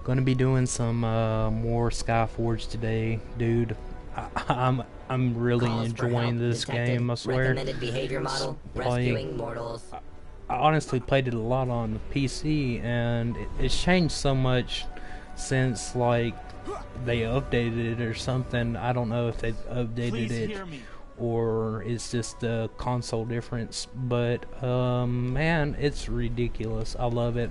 Gonna be doing some more Skyforge today, dude. I'm really enjoying this game, I swear. Recommended behavior model, rescuing mortals. I honestly played it a lot on the PC, and it's changed so much since, like, they updated it or something. I don't know if they've updated it or it's just the console difference, but man, it's ridiculous. I love it.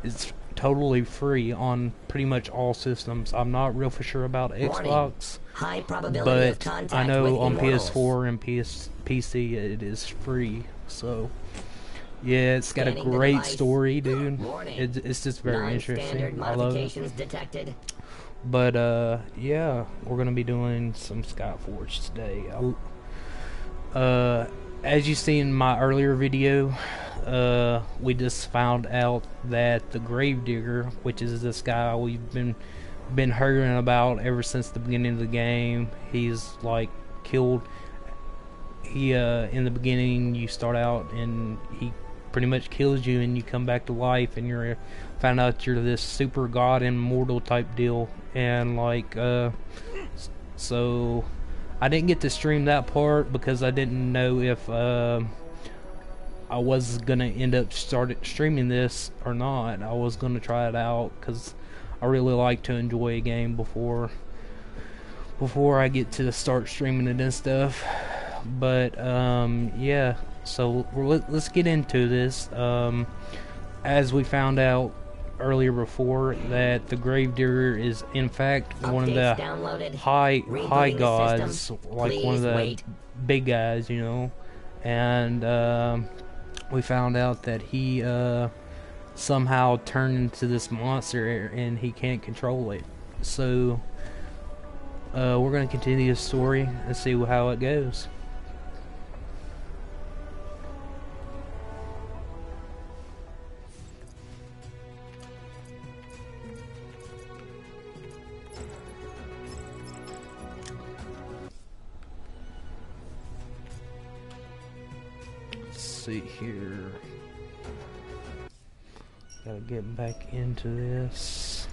It's totally free on pretty much all systems. I'm not real for sure about Xbox, High probability of but contact I know with on immortals. PS4 and PC it is free. So yeah, it's got a Scanning the great device. story, dude. Warning. It's just very Non-standard interesting. I love it. modifications detected. But yeah, we're gonna be doing some Skyforge today. As you see in my earlier video, we just found out that the Gravedigger, which is this guy we've been hearing about ever since the beginning of the game, he's like killed. He in the beginning you start out and he pretty much kills you and you come back to life and you're found out you're this super god immortal type deal, and like so I didn't get to stream that part because I didn't know if I was gonna end up streaming this or not. I was gonna try it out because I really like to enjoy a game before I get to start streaming it and stuff. But yeah, so let's get into this. As we found out earlier before, that the Gravedigger is in fact one of the high gods, like one of the big guys, you know. And we found out that he somehow turned into this monster and he can't control it. So we're going to continue the story and see how it goes. See here. Gotta get back into this.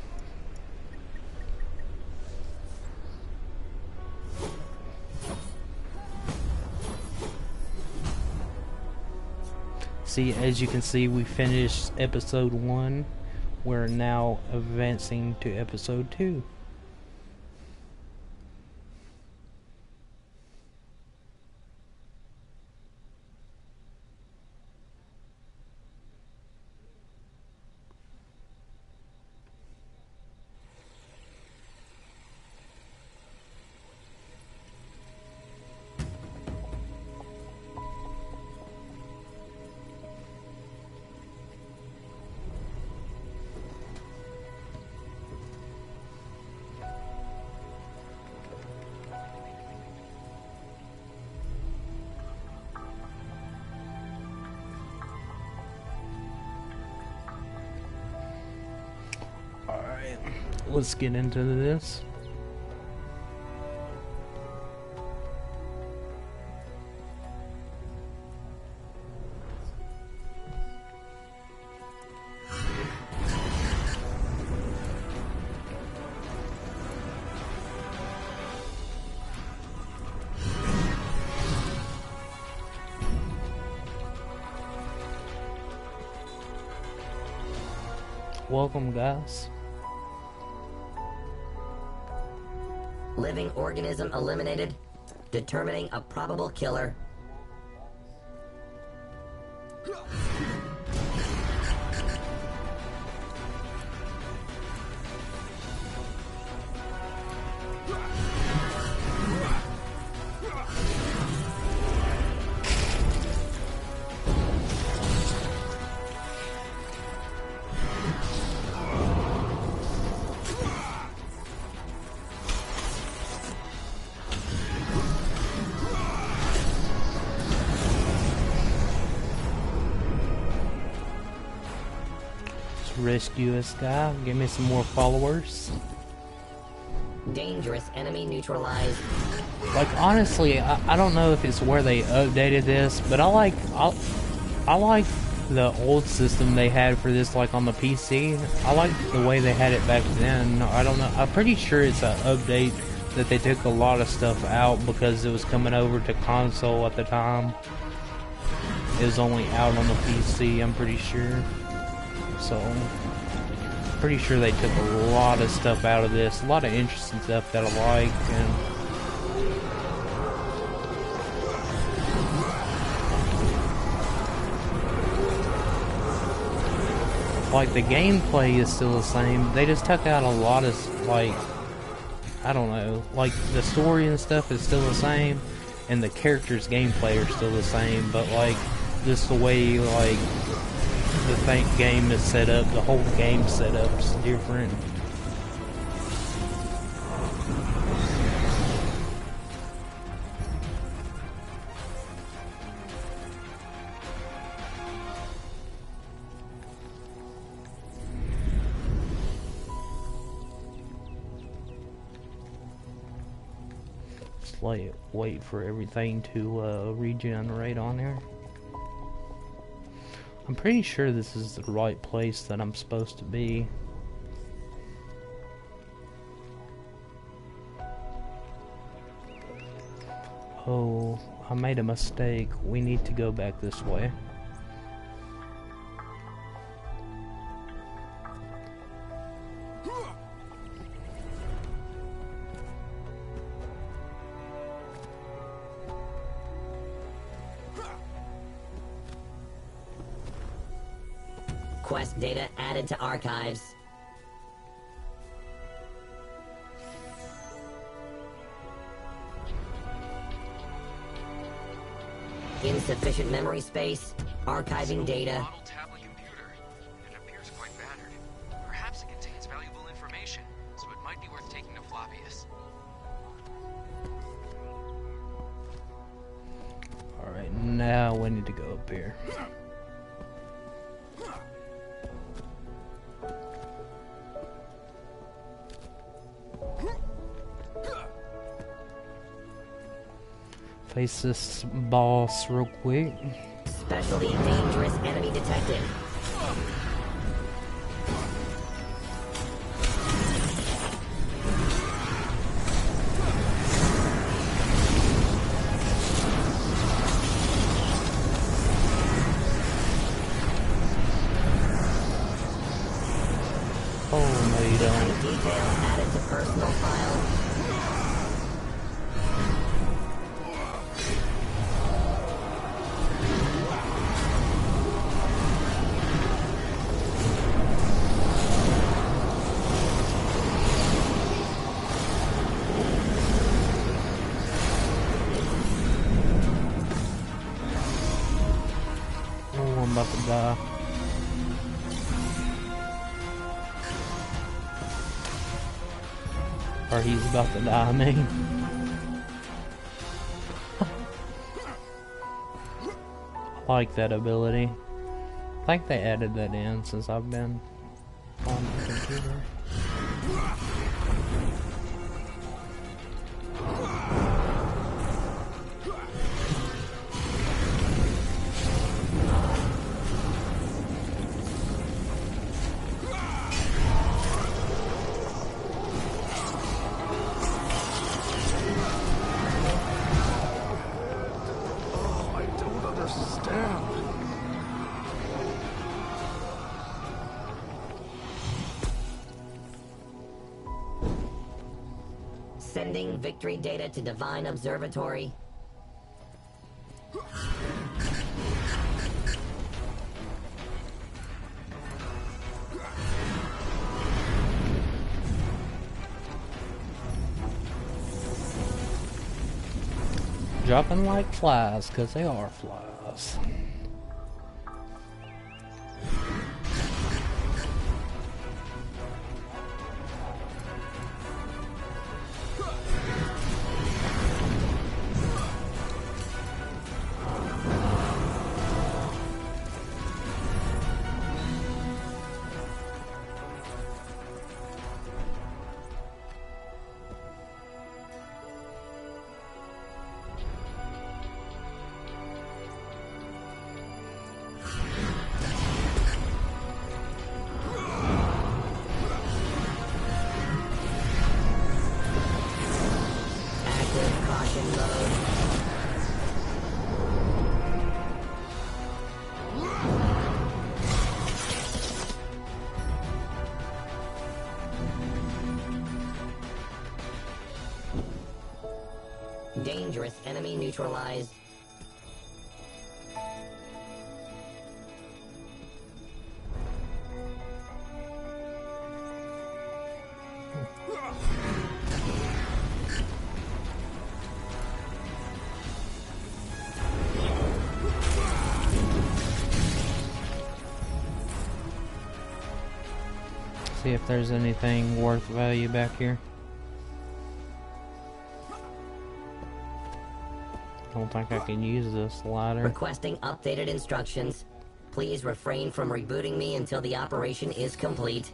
See, as you can see, we finished episode 1. We're now advancing to episode 2. Alright, let's get into this. Welcome, guys. Living organism eliminated. Determining a probable killer. Rescue this guy, give me some more followers. Dangerous enemy neutralized. Like, honestly, I don't know if it's where they updated this, but I like the old system they had for this, like on the PC. I like the way they had it back then. I don't know. I'm pretty sure it's an update that they took a lot of stuff out because it was coming over to console at the time. It was only out on the PC, I'm pretty sure. So, pretty sure they took a lot of stuff out of this. A lot of interesting stuff that I like. And like, the gameplay is still the same. They just took out a lot of, like, I don't know, like, the story and stuff is still the same, and the characters' gameplay are still the same, but, like, just the way, like, the game is set up, the whole game setup is different. Wait for everything to regenerate on there. I'm pretty sure this is the right place that I'm supposed to be. Oh, I made a mistake. We need to go back this way. Quest data added to archives. Insufficient memory space. Archiving data. Model tablet computer. It appears quite battered. Perhaps it contains valuable information, so it might be worth taking to Floppius. Alright, now we need to go up here. Face this boss real quick. Specially dangerous enemy detected. Oh, no you don't. Detail added to personal files. Oh, I'm about to die. Or he's about to die, I mean. I like that ability. I think they added that in since I've been on the computer. Sending victory data to Divine Observatory. Dropping like flies, because they are flies. Dangerous enemy neutralized. See if there's anything worth value back here. Don't think I can use this ladder. Requesting updated instructions. Please refrain from rebooting me until the operation is complete.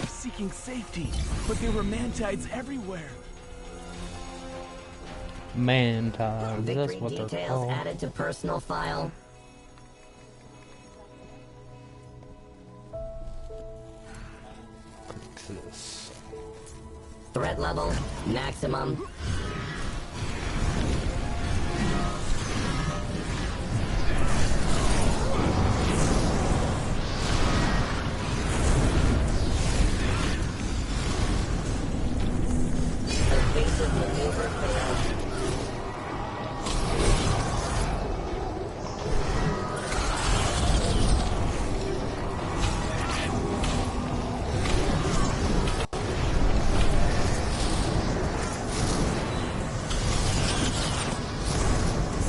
Seeking safety, but there were mantides everywhere. Mantides, that's Victory what they're details called. added to personal file. What's this? Threat level maximum. Evasive maneuver failed.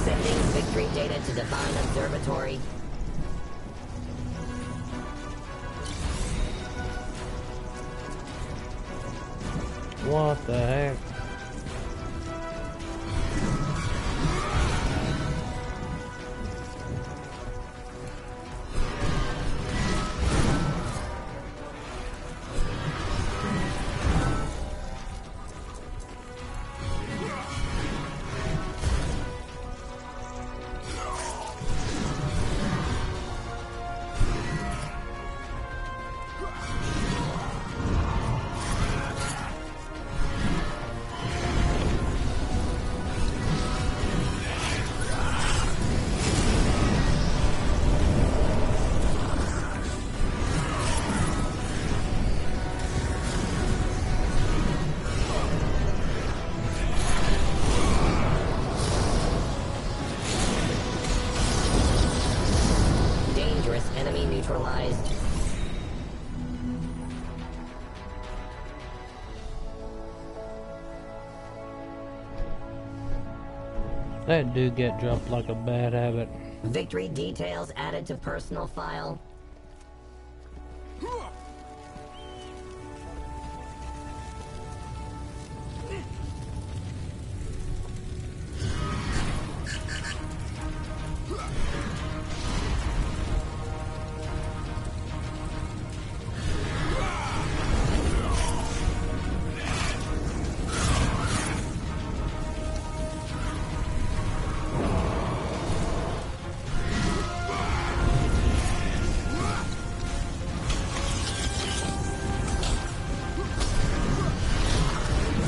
Sending victory data to Divine Observatory. What the heck? Dangerous enemy neutralized. That dude get dropped like a bad habit. Victory details added to personal file.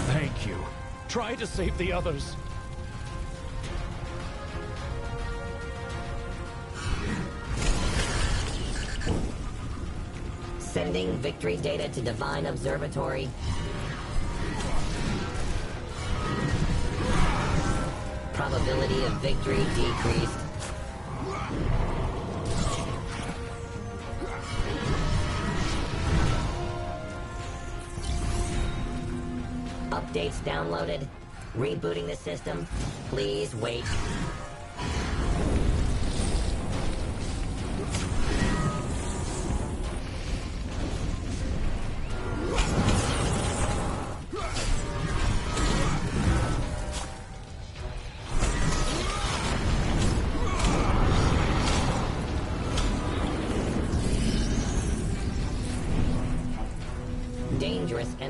Thank you. Try to save the others. Sending victory data to Divine Observatory. Probability of victory decreased. Updates downloaded. Rebooting the system. Please wait.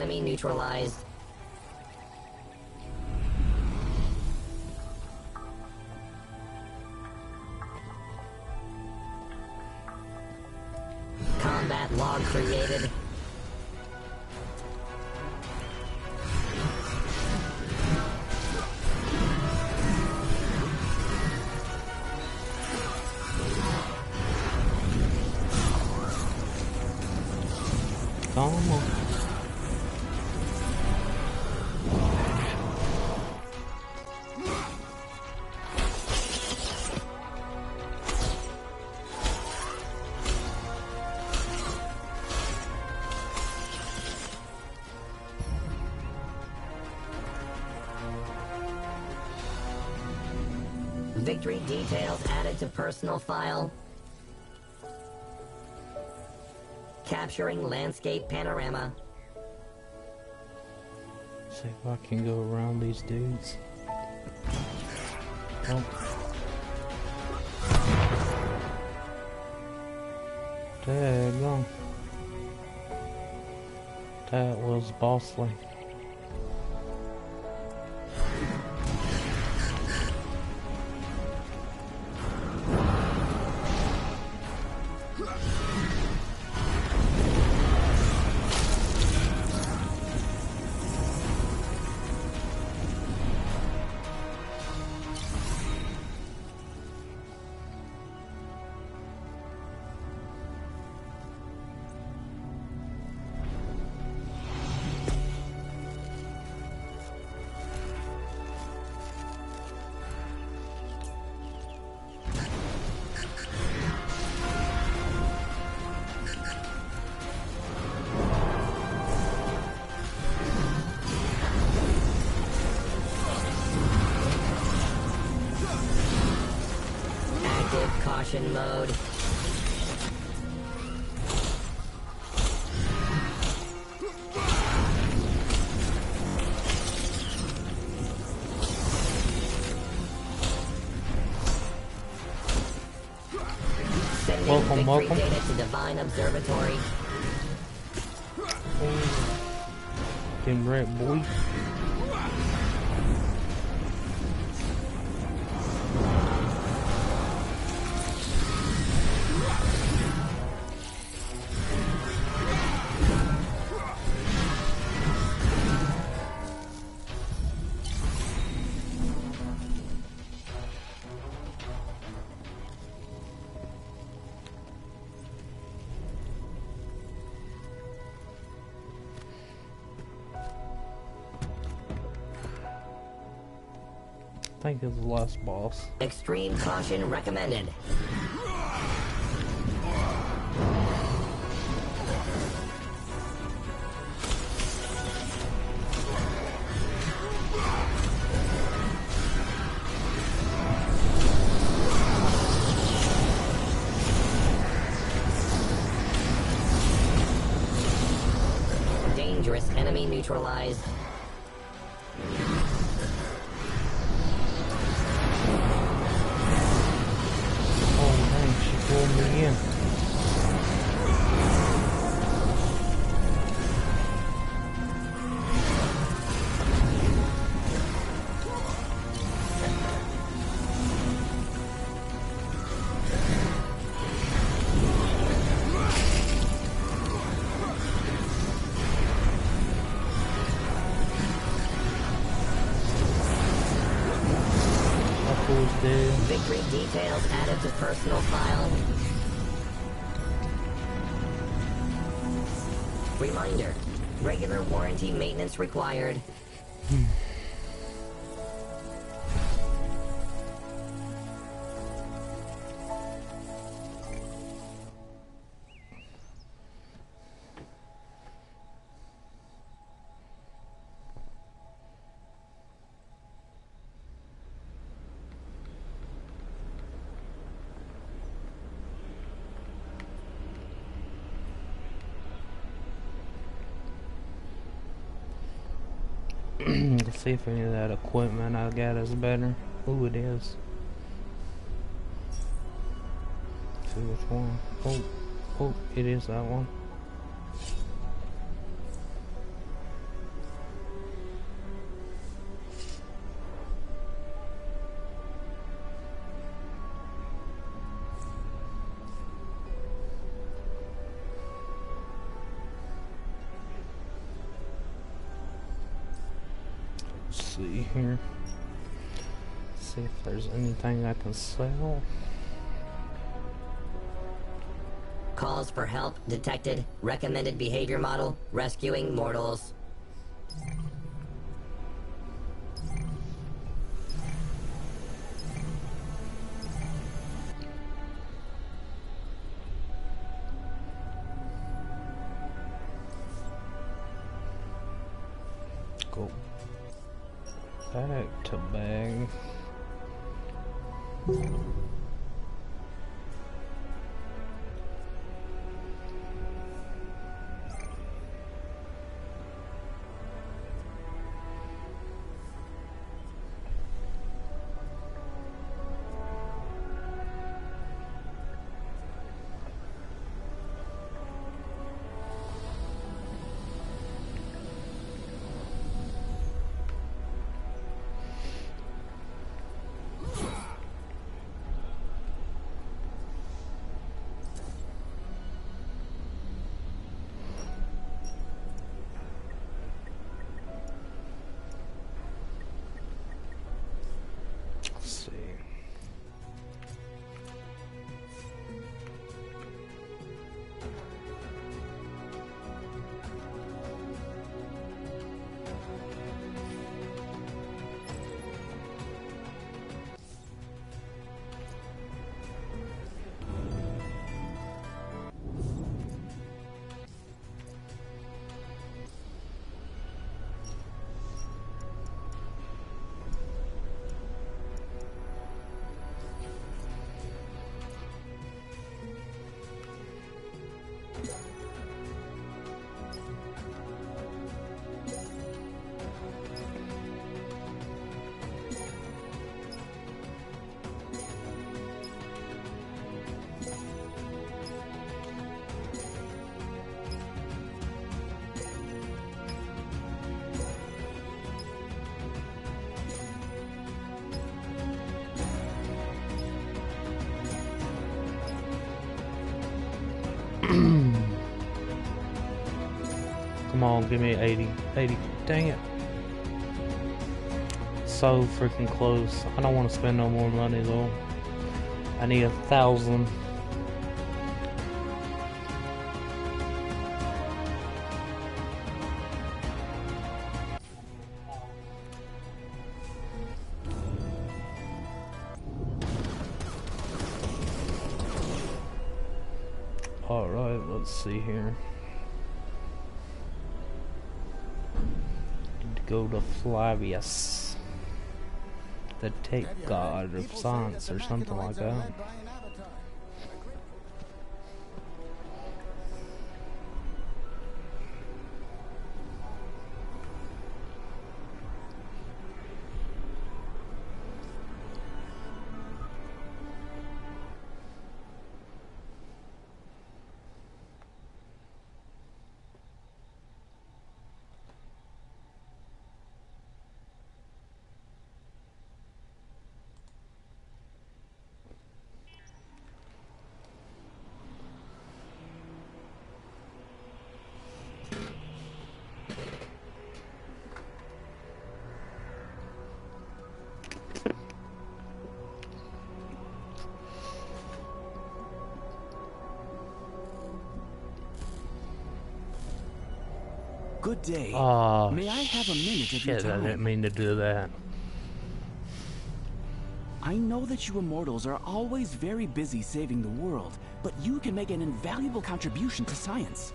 enemy neutralized. Combat log created. Come on. Victory details added to personal file. Capturing landscape panorama. See if I can go around these dudes. Oh. Daggone. That was bossly. Caution mode. Sending Welcome, victory welcome. data to Divine Observatory. Getting red, boy. I think it's the last boss. Extreme caution recommended. Dangerous enemy neutralized. Pull me in. Victory details added to personal file. Reminder, regular warranty maintenance required. Let's see if any of that equipment I got is better. Ooh, it is. Let's see which one. Oh, it is that one. see here. See if there's anything I can sell. Calls for help detected. Recommended behavior model, rescuing mortals. Go back to bag. Come on, give me 80. 80. Dang it. So freaking close. I don't want to spend no more money though. I need 1,000. Alright, let's see here. Need to go to Flavius, the tech god of science or something like that. Good day. Oh, May I have a minute of your shit, I time? didn't mean to do that. I know that you immortals are always very busy saving the world, but you can make an invaluable contribution to science.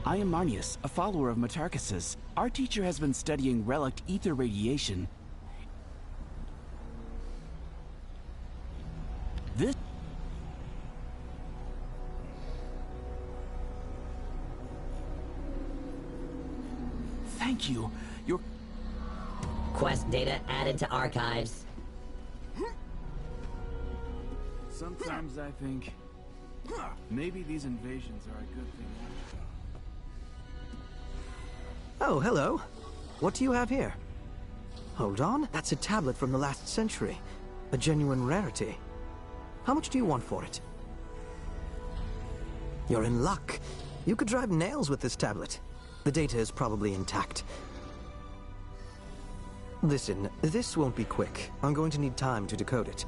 I am Marnius, a follower of Matarchus's. Our teacher has been studying relict ether radiation. This... Thank you. Your... Quest data added to archives. Sometimes I think maybe these invasions are a good thing. Oh, hello. What do you have here? Hold on, that's a tablet from the last century. A genuine rarity. How much do you want for it? You're in luck. You could drive nails with this tablet. The data is probably intact. Listen, this won't be quick. I'm going to need time to decode it.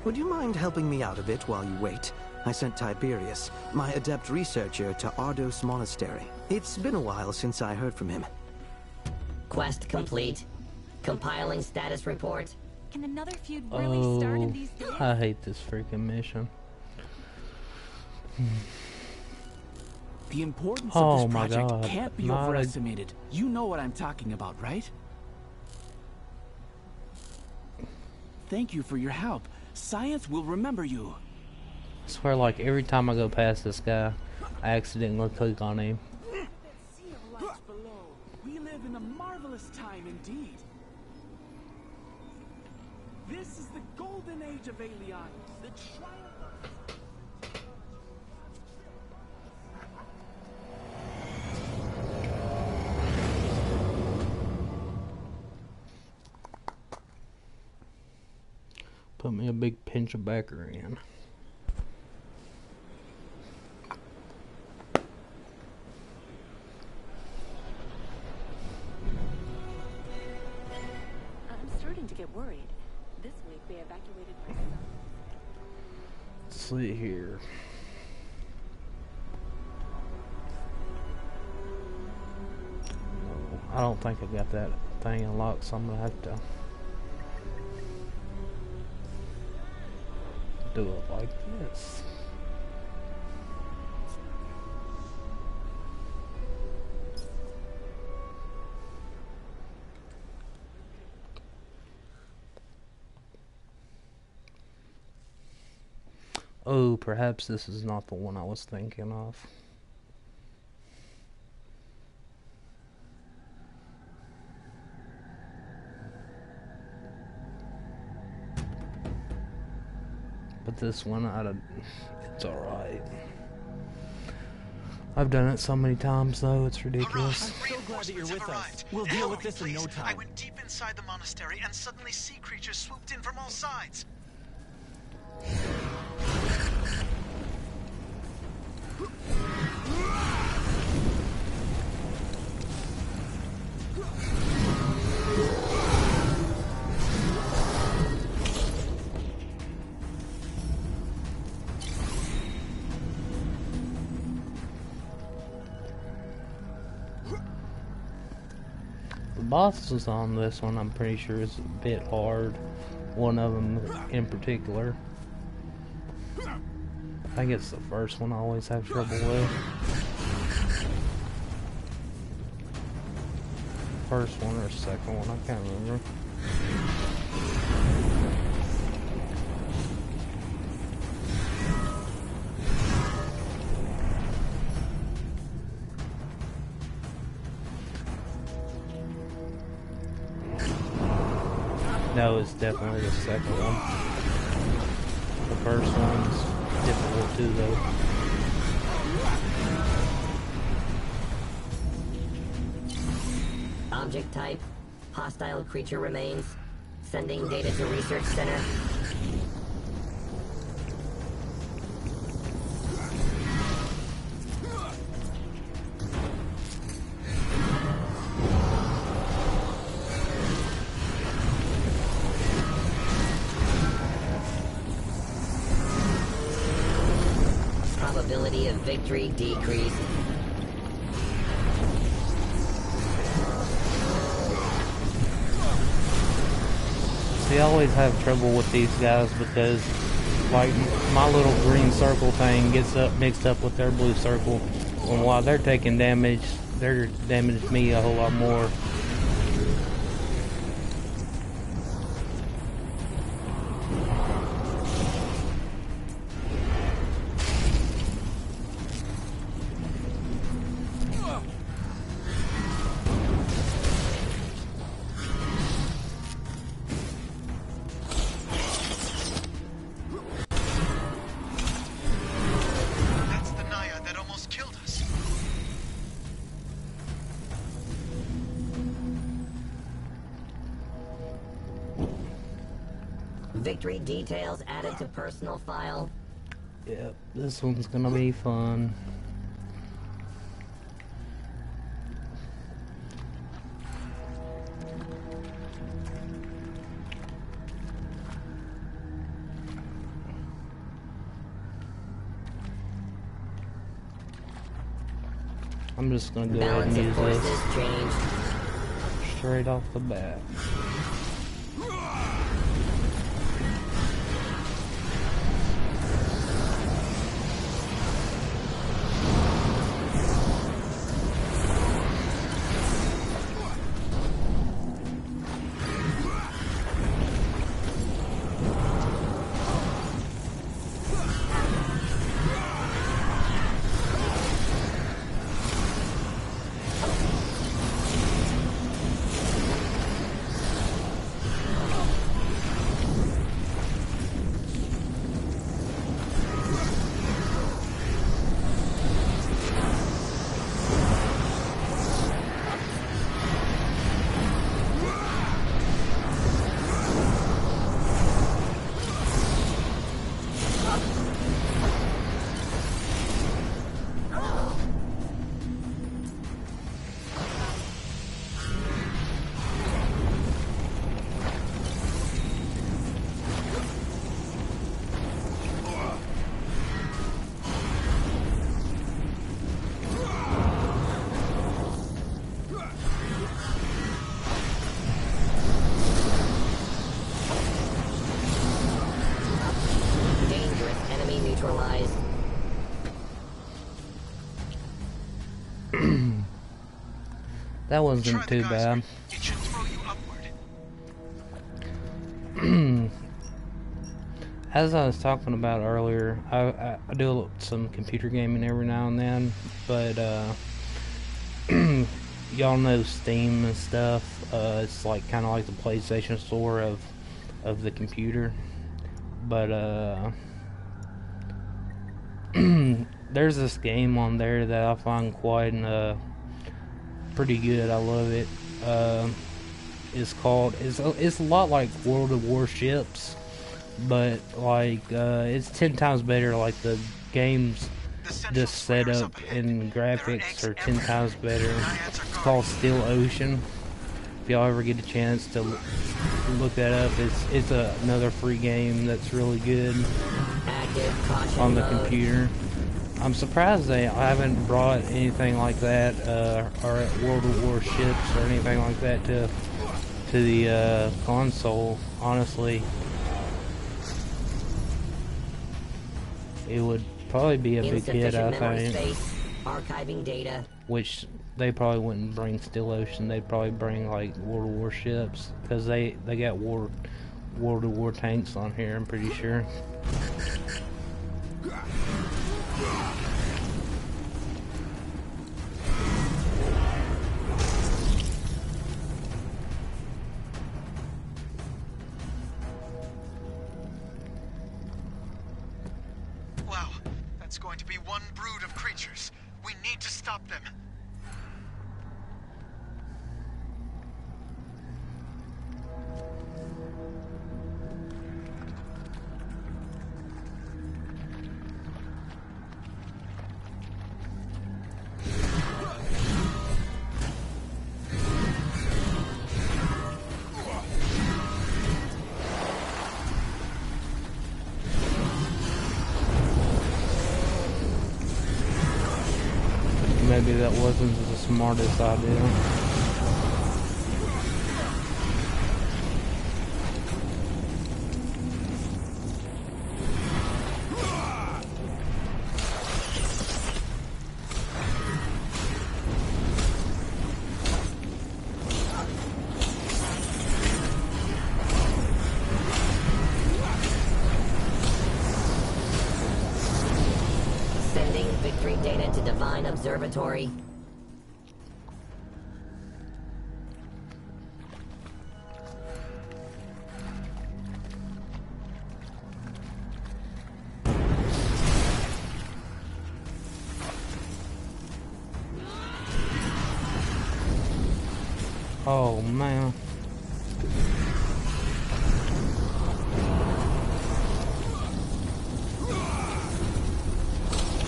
Would you mind helping me out a bit while you wait? I sent Tiberius, my adept researcher, to Ardos Monastery. It's been a while since I heard from him. Quest complete. Compiling status report. Can another feud really start in these days? I hate this freaking mission. The importance Oh of this my project God, can't be not overestimated. You know what I'm talking about, right? Thank you for your help. Science will remember you. I swear, like, every time I go past this guy, I accidentally click on him. That sea of lights below. We live in a marvelous time indeed. This is the golden age of Aelion. The triumph of... Put me a big pinch of backer in. I'm starting to get worried. This week they evacuated my son. Let's see here. No, I don't think I got that thing unlocked, so I'm gonna have to do it like this. Oh, perhaps this is not the one I was thinking of. But this one, it's alright. I've done it so many times, though, it's ridiculous. I'm so glad that you're with us. We'll deal with this in no time. I went deep inside the monastery and suddenly sea creatures swooped in from all sides. The bosses on this one, I'm pretty sure, is a bit hard. One of them in particular. I think it's the first one I always have trouble with. First one or second one, I can't remember. No, it's definitely the second one. The first one's difficult too, though. Object type, hostile creature remains. Sending data to research center. Probability of victory decreased. See, I always have trouble with these guys because, like, my little green circle thing gets mixed up with their blue circle, and while they're taking damage, they're damaging me a whole lot more. That's the Naya that almost killed us. Victory details added to personal file. Yep, this one's gonna be fun. I'm just gonna go ahead and Balance of use forces this changed. straight off the bat. Dangerous enemy neutralized. That wasn't Try the too geyser. bad. It should throw you upward. As I was talking about earlier, I do some computer gaming every now and then, but y'all know Steam and stuff. It's like kind of like the PlayStation Store of the computer, but there's this game on there that I find quite pretty good. I love it. It's called it's a lot like World of Warships, but like it's 10 times better. Like the game's this setup and graphics are 10 times better. It's called Still Ocean. If y'all ever get a chance to look that up, it's another free game that's really good Active caution on the mode. computer. I'm surprised I haven't brought anything like that or at World of Warships or anything like that to the console. Honestly, it would probably be a big hit, I Insufficient memory think. space. Archiving data. Which they probably wouldn't bring Still Ocean. They'd probably bring like World of Warships because they got World of War tanks on here. I'm pretty sure. Wow, that's going to be one brood of creatures. We need to stop them. Maybe that wasn't the smartest idea. Sending victory data to Divine Observatory. Oh man.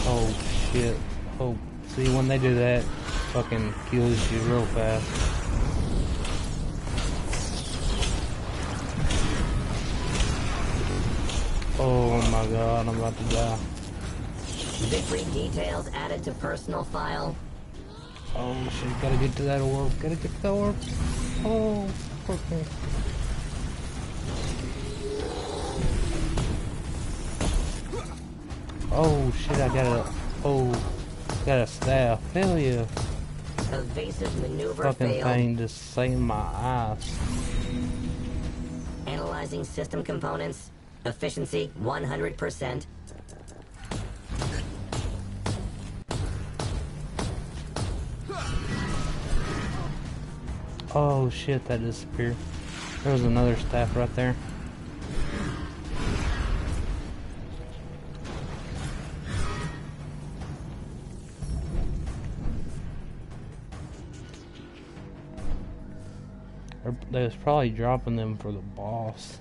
Oh shit. Oh, see when they do that, fucking kills you real fast. Oh my god, I'm about to die. Victory details added to personal file. Oh shit, gotta get to that orb. Gotta get to the orb. Oh, okay. Oh shit, I got a... Oh, got a staff. Hell yeah. Evasive maneuver Fucking failed. thing just saved my ass. Analyzing system components. Efficiency 100%. Oh shit, that disappeared. There was another staff right there. They was probably dropping them for the boss.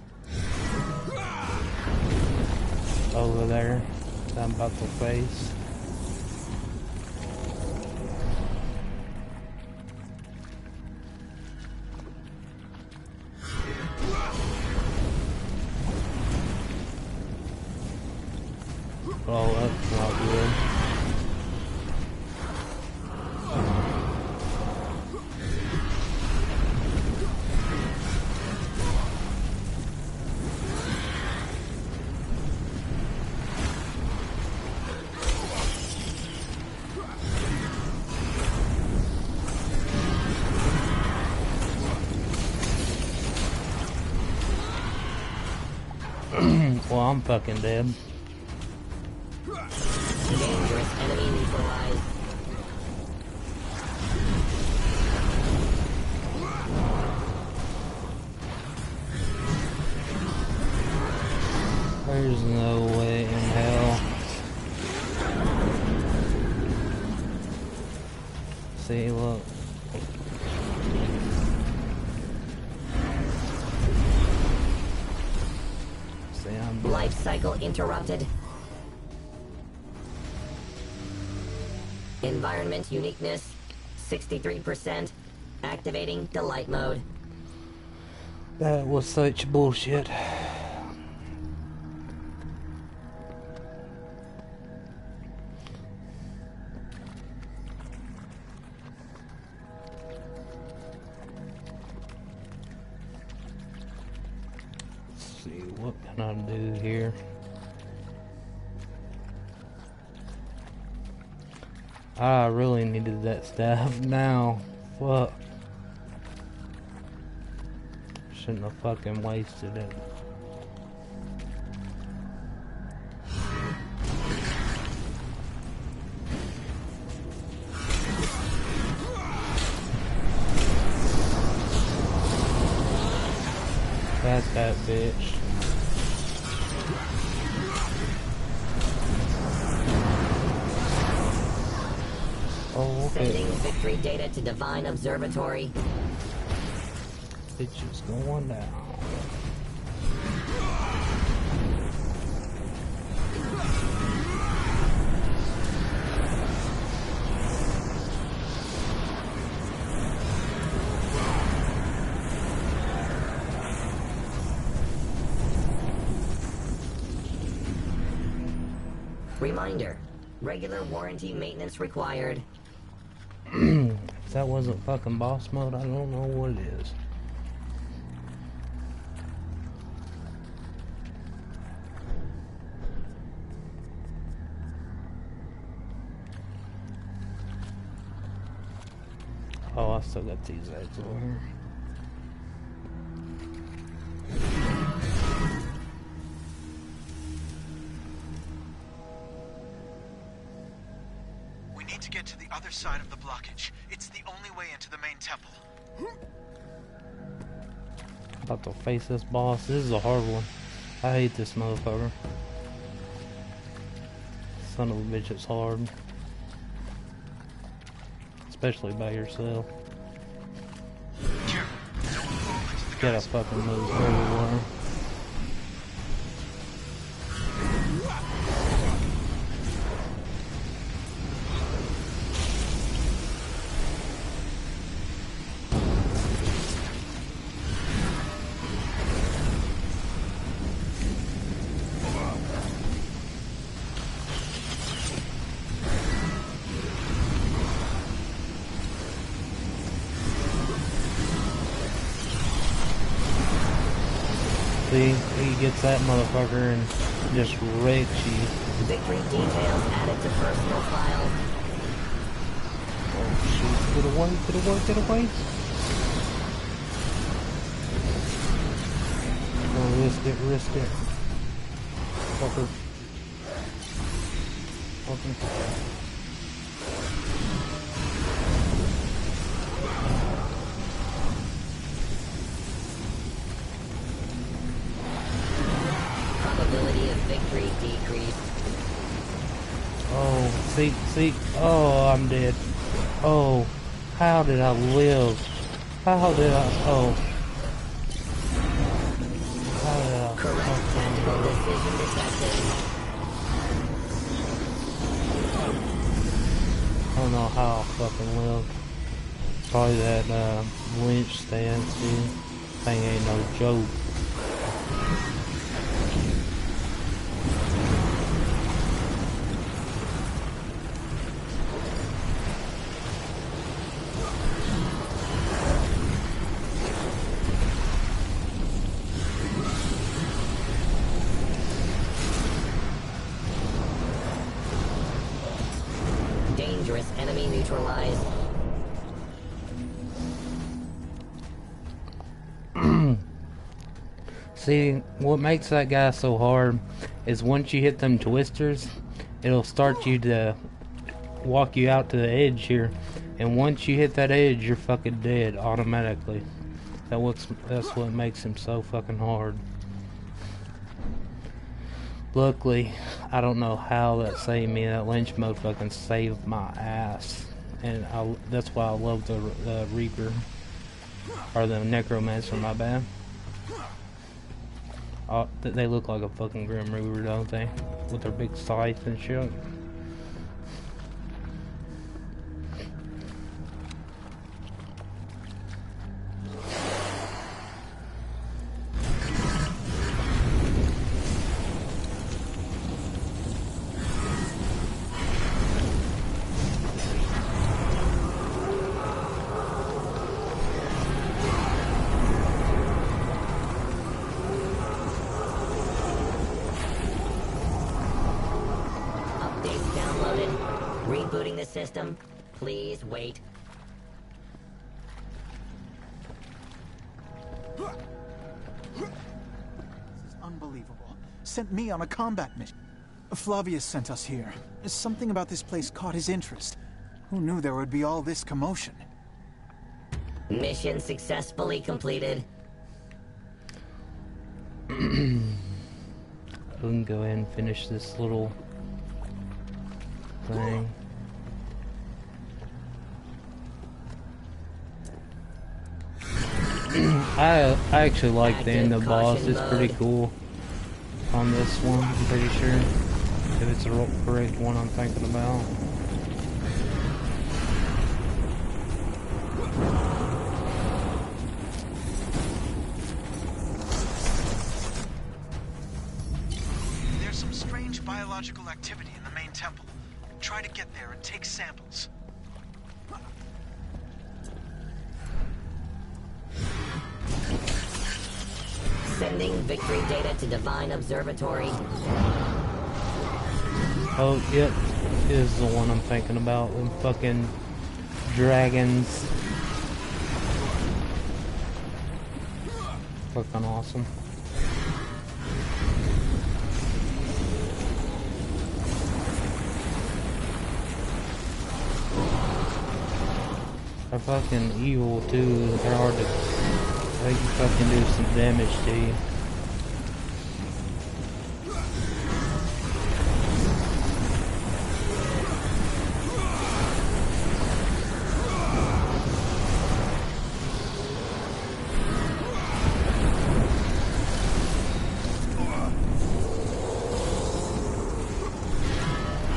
Over there. Down about the face. Oh, that's not good. Well, I'm fucking dead. Dangerous enemy neutralized. There's no way in hell. See, look. See, I'm Life cycle interrupted. Environment uniqueness 63%. Activating delight mode. That was such bullshit. Let's see, what can I do here? I really needed that staff now. Fuck. Shouldn't have fucking wasted it. That's that bitch. Oh, okay. Sending victory data to Divine Observatory. Bitch is going down. Reminder. Regular warranty maintenance required. If that wasn't fucking boss mode, I don't know what it is. Oh, I still got these eggs over here. We need to get to the other side of the blockage. It's the only way into the main temple. About to face this boss. This is a hard one. I hate this motherfucker. Son of a bitch, it's hard. Especially by yourself. Gotta fucking move everywhere. gets that motherfucker and just wrecks you. Victory details added to personal file. Oh shit, get away, get away, get away. Oh, risk it, risk it. Fucker. Okay. Probability of victory decreased. Oh, see, oh, I'm dead. Oh, how did I live? How did I, oh. How did I, Correct tactical decision detected. I don't know how I fucking live. Probably that, winch stance, dude. Thing ain't no joke. Dangerous enemy neutralized. See, what makes that guy so hard is once you hit them twisters, it'll start you to walk you out to the edge here. And once you hit that edge, you're fucking dead automatically. That's what makes him so fucking hard. Luckily, I don't know how that saved me. That lynch mode fucking saved my ass. And that's why I love the Reaper. Or the Necromancer, my bad. Oh, they look like a fucking Grim Reaper, don't they? With their big scythe and shit. Rebooting the system. Please wait. This is unbelievable. Sent me on a combat mission. Flavius sent us here. Something about this place caught his interest. Who knew there would be all this commotion? Mission successfully completed. We can go ahead and finish this little thing. I actually like the end of the boss. It's pretty cool on this one, I'm pretty sure. If it's the correct one I'm thinking about. There's some strange biological activity in the main temple. Try to get there and take samples. Sending victory data to Divine Observatory. Oh, yep. This is the one I'm thinking about. Them fucking dragons. Fucking awesome. They're fucking evil too. They're hard to. They can fucking do some damage to you.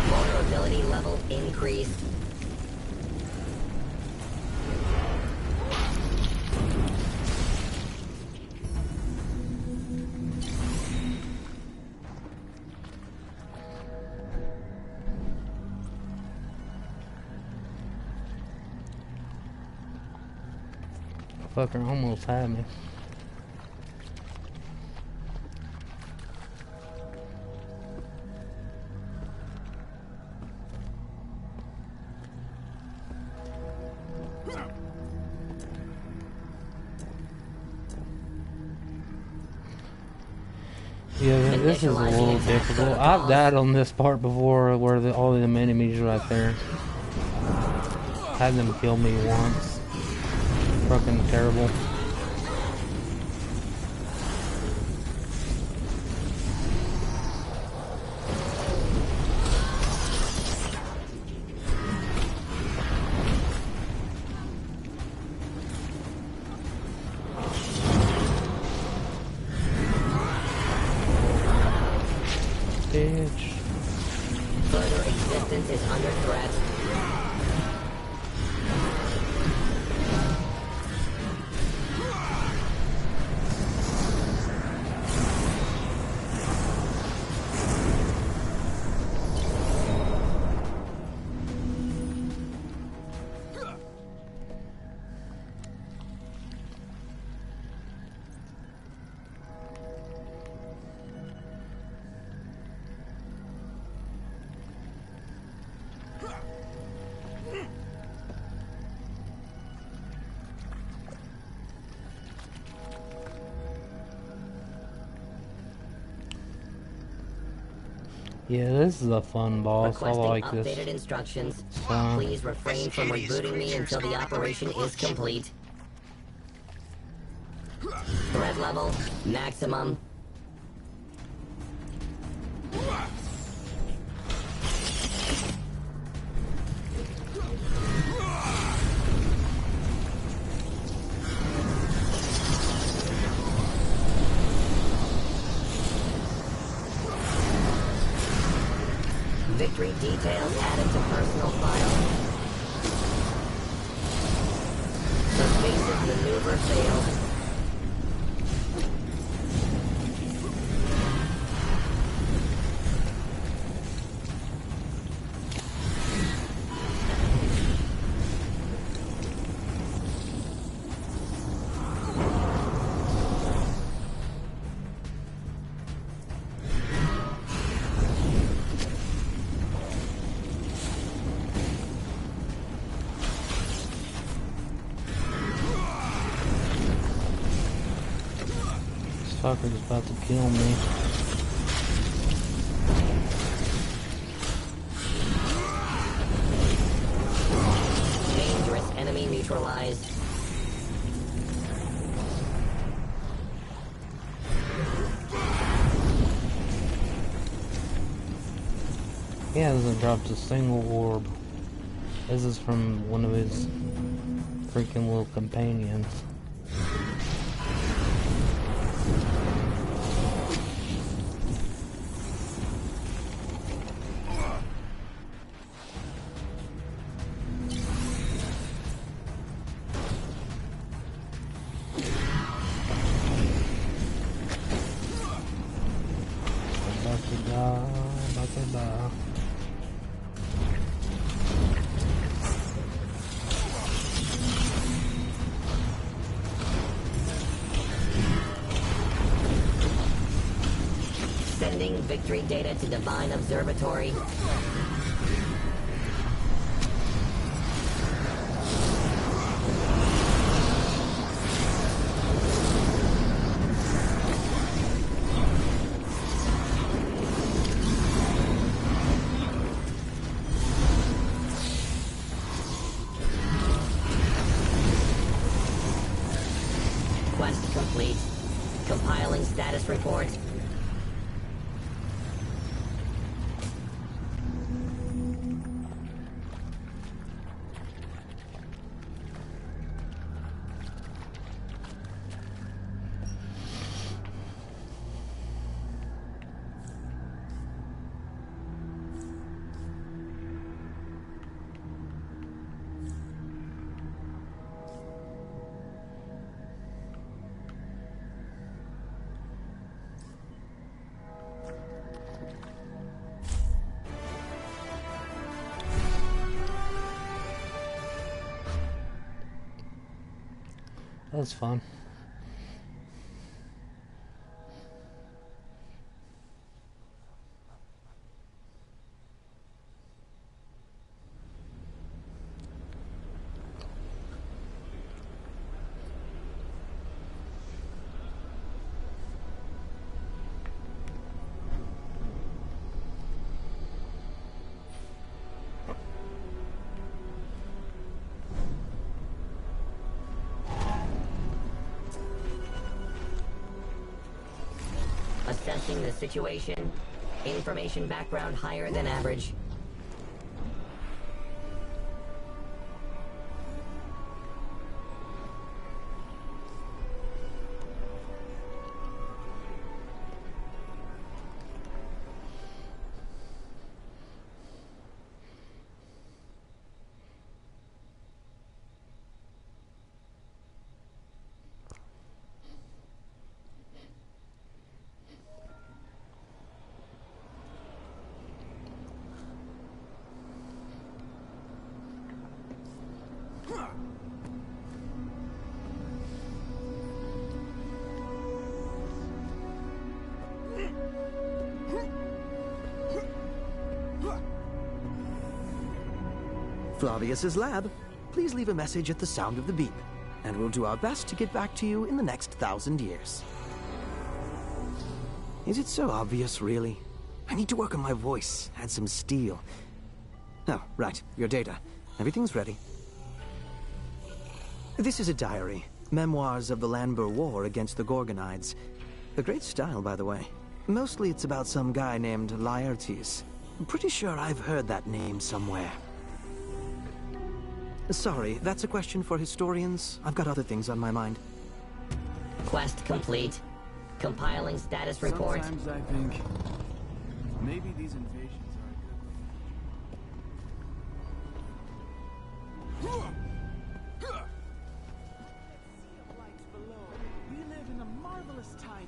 Vulnerability level increased. Fucker almost had me. Yeah, this is a little difficult. I've died on this part before where all of them enemies right there. Had them kill me once. Fucking terrible. Bitch. Further existence is under threat. Yeah, this is a fun boss. I Requesting like updated this. instructions. Fun. Please refrain from rebooting me until the operation is complete. Threat level maximum. Victory details added to personal file. Pervasive maneuver failed. Fucker's about to kill me. Dangerous enemy neutralized. He hasn't dropped a single orb. This is from one of his freaking little companions. About to die. Sending victory data to Divine Observatory. Quest complete. Compiling status report. That was fun. the situation. Information background higher than average. Flavius's lab. Please leave a message at the sound of the beep, and we'll do our best to get back to you in the next 1,000 years. Is it so obvious, really? I need to work on my voice, add some steel. Oh, right, your data. Everything's ready. This is a diary. Memoirs of the Lanber War against the Gorgonides. A great style, by the way. Mostly it's about some guy named Laertes. I'm pretty sure I've heard that name somewhere. Sorry, that's a question for historians. I've got other things on my mind. Quest complete. Compiling status report. Sometimes I think maybe these invasions are a good thing. Lights below. We live in a marvelous time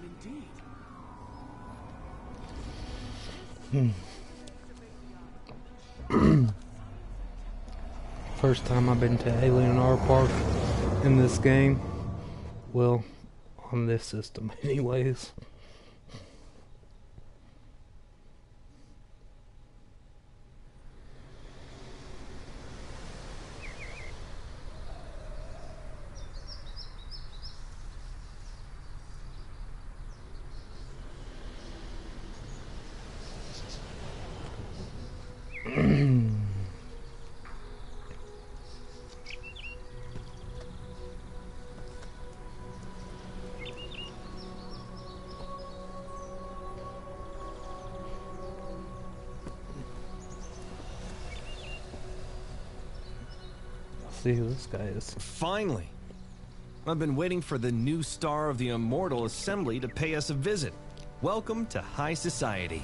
indeed. First time I've been to Alien R Park in this game. Well, on this system anyways. See who this guy is. Finally! I've been waiting for the new star of the Immortal Assembly to pay us a visit. Welcome to High Society.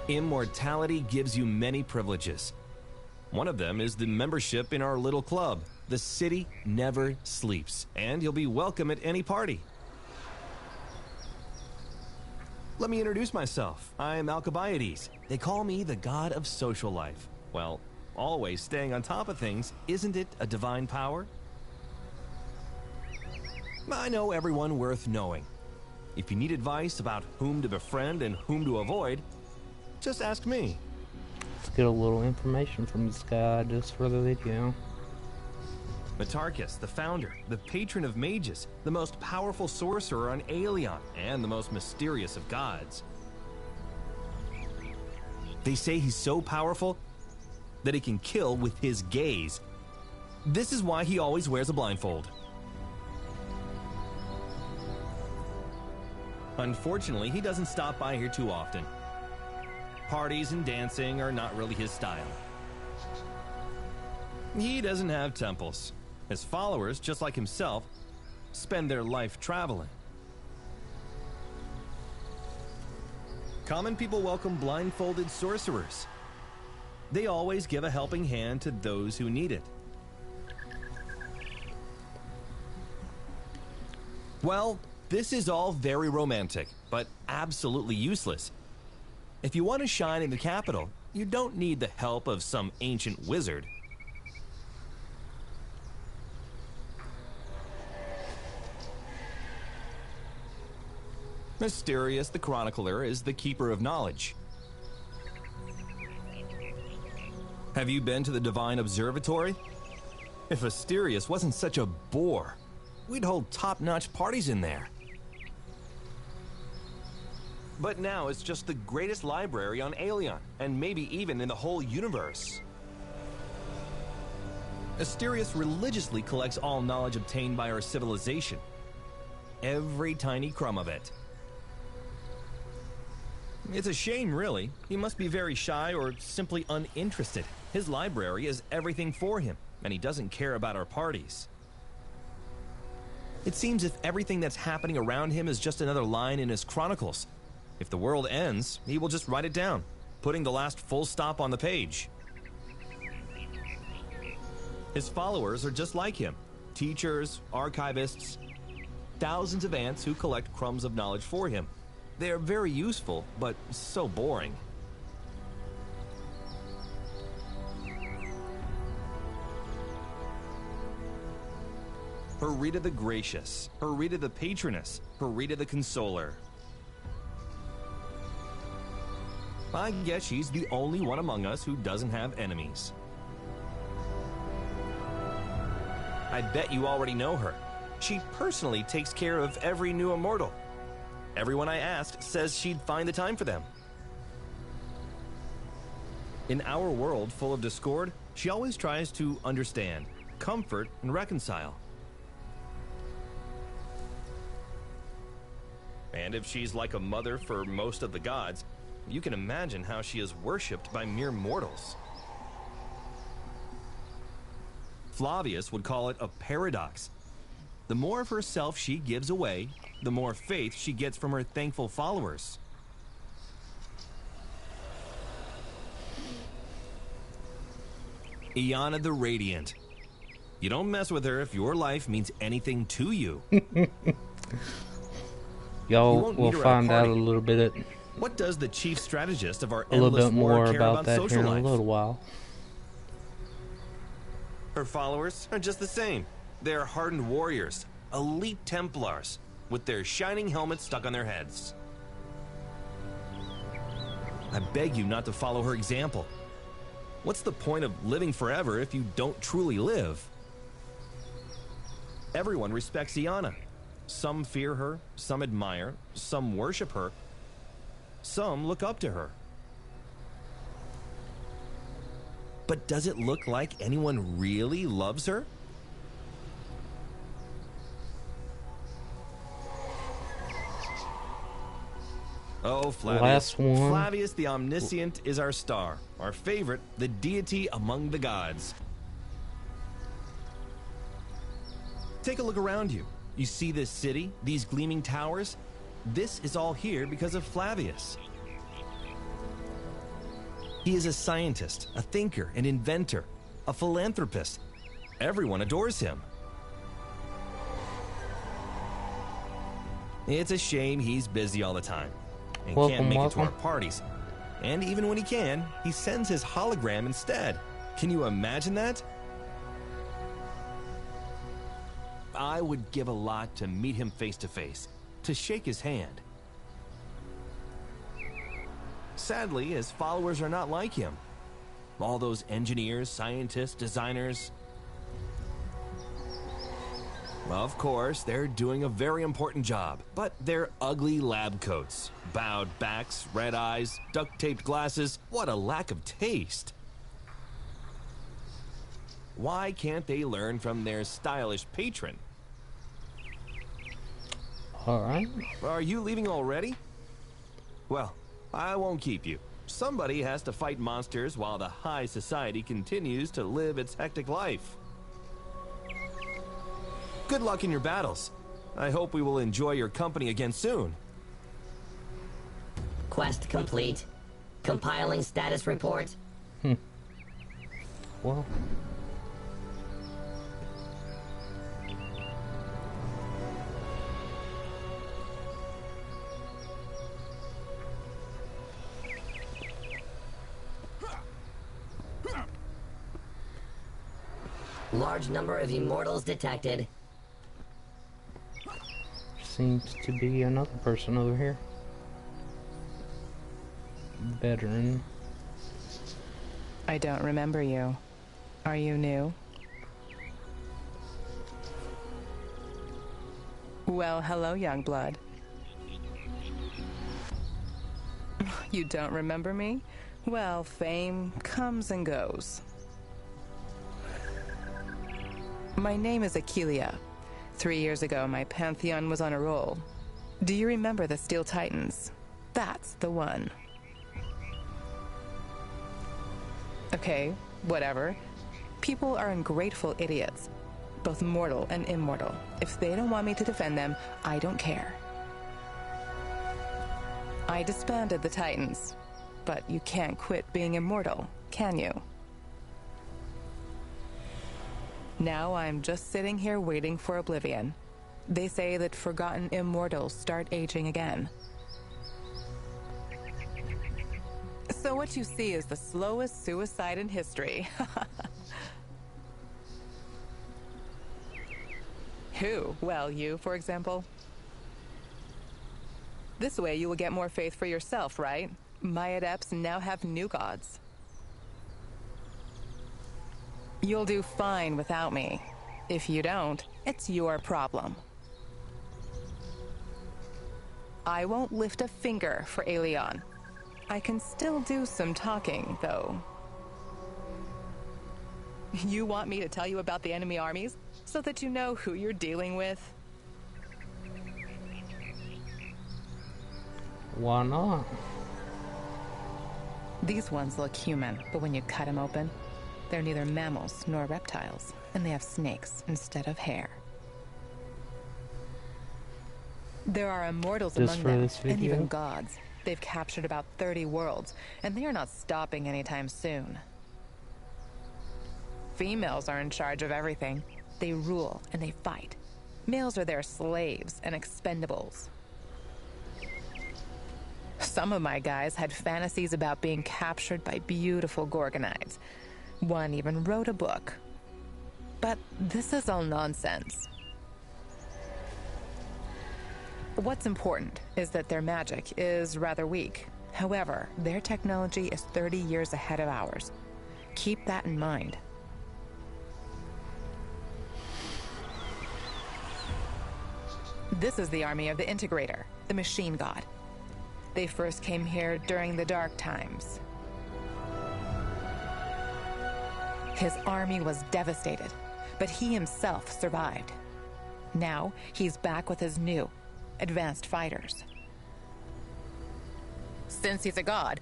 Immortality gives you many privileges. One of them is the membership in our little club. The city never sleeps, and you'll be welcome at any party. Let me introduce myself. I'm Alcibiades. They call me the god of social life. Well, always staying on top of things, isn't it a divine power? I know everyone worth knowing. If you need advice about whom to befriend and whom to avoid, just ask me. Let's get a little information from this guy just for the video. Metarchus, the founder, the patron of mages, the most powerful sorcerer on Aeolion, and the most mysterious of gods. They say he's so powerful that he can kill with his gaze. This is why he always wears a blindfold. Unfortunately, he doesn't stop by here too often. Parties and dancing are not really his style. He doesn't have temples. His followers, just like himself, spend their life traveling. Common people welcome blindfolded sorcerers. They always give a helping hand to those who need it. Well, this is all very romantic, but absolutely useless. If you want to shine in the capital, you don't need the help of some ancient wizard. Mysterious the Chronicler is the keeper of knowledge. Have you been to the Divine Observatory? If Asterius wasn't such a bore, we'd hold top-notch parties in there. But now it's just the greatest library on Aeolion, and maybe even in the whole universe. Asterius religiously collects all knowledge obtained by our civilization. Every tiny crumb of it. It's a shame, really. He must be very shy or simply uninterested. His library is everything for him, and he doesn't care about our parties. It seems if everything that's happening around him is just another line in his chronicles. If the world ends, he will just write it down, putting the last full stop on the page. His followers are just like him. Teachers, archivists, thousands of ants who collect crumbs of knowledge for him. They are very useful, but so boring. Herita the Gracious, Herita the Patroness, Herita the Consoler. I guess she's the only one among us who doesn't have enemies. I bet you already know her. She personally takes care of every new immortal. Everyone I asked says she'd find the time for them. In our world full of discord, she always tries to understand, comfort, and reconcile. And if she's like a mother for most of the gods, you can imagine how she is worshipped by mere mortals. Flavius would call it a paradox. The more of herself she gives away, the more faith she gets from her thankful followers. Iana the Radiant. You don't mess with her if your life means anything to you. Y'all will find out a little bit. What does the chief strategist of our A little bit more care about that social here in life? a little while. Her followers are just the same. They're hardened warriors, elite Templars, with their shining helmets stuck on their heads. I beg you not to follow her example. What's the point of living forever if you don't truly live? Everyone respects Iana. Some fear her, some admire, some worship her, some look up to her. But does it look like anyone really loves her? Oh, Flavius. Last one. Flavius the Omniscient is our star, our favorite, the deity among the gods. Take a look around you. You see this city, these gleaming towers? This is all here because of Flavius. He is a scientist, a thinker, an inventor, a philanthropist. Everyone adores him. It's a shame he's busy all the time and can't make it to our parties. And even when he can, he sends his hologram instead. Can you imagine that? I would give a lot to meet him face to face, to shake his hand. Sadly, his followers are not like him. All those engineers, scientists, designers. Of course, they're doing a very important job, but they're ugly lab coats, bowed backs, red eyes, duct-taped glasses. What a lack of taste. Why can't they learn from their stylish patron? Alright. Are you leaving already? Well, I won't keep you. Somebody has to fight monsters while the high society continues to live its hectic life. Good luck in your battles. I hope we will enjoy your company again soon. Quest complete. Compiling status report. Well. Large number of immortals detected. Seems to be another person over here. Veteran. I don't remember you. Are you new? Well, hello, young blood. You don't remember me? Well, fame comes and goes. My name is Aquilia. 3 years ago, my pantheon was on a roll. Do you remember the Steel Titans? That's the one. Okay, whatever. People are ungrateful idiots, both mortal and immortal. If they don't want me to defend them, I don't care. I disbanded the Titans, but you can't quit being immortal, can you? Now I'm just sitting here waiting for oblivion. They say that forgotten immortals start aging again. So what you see is the slowest suicide in history. Who? Well, you, for example. This way you will get more faith for yourself, right? My adepts now have new gods. You'll do fine without me. If you don't, it's your problem. I won't lift a finger for Aelion. I can still do some talking, though. You want me to tell you about the enemy armies so that you know who you're dealing with? Why not? These ones look human, but when you cut them open, they're neither mammals nor reptiles, and they have snakes instead of hair. There are immortals Just among for them, this and video? even gods. They've captured about 30 worlds, and they are not stopping anytime soon. Females are in charge of everything. They rule and they fight. Males are their slaves and expendables. Some of my guys had fantasies about being captured by beautiful Gorgonites. One even wrote a book. But this is all nonsense. What's important is that their magic is rather weak. However, their technology is 30 years ahead of ours. Keep that in mind. This is the army of the Integrator, the machine god. They first came here during the Dark Times. His army was devastated, but he himself survived. Now, he's back with his new, advanced fighters. Since he's a god,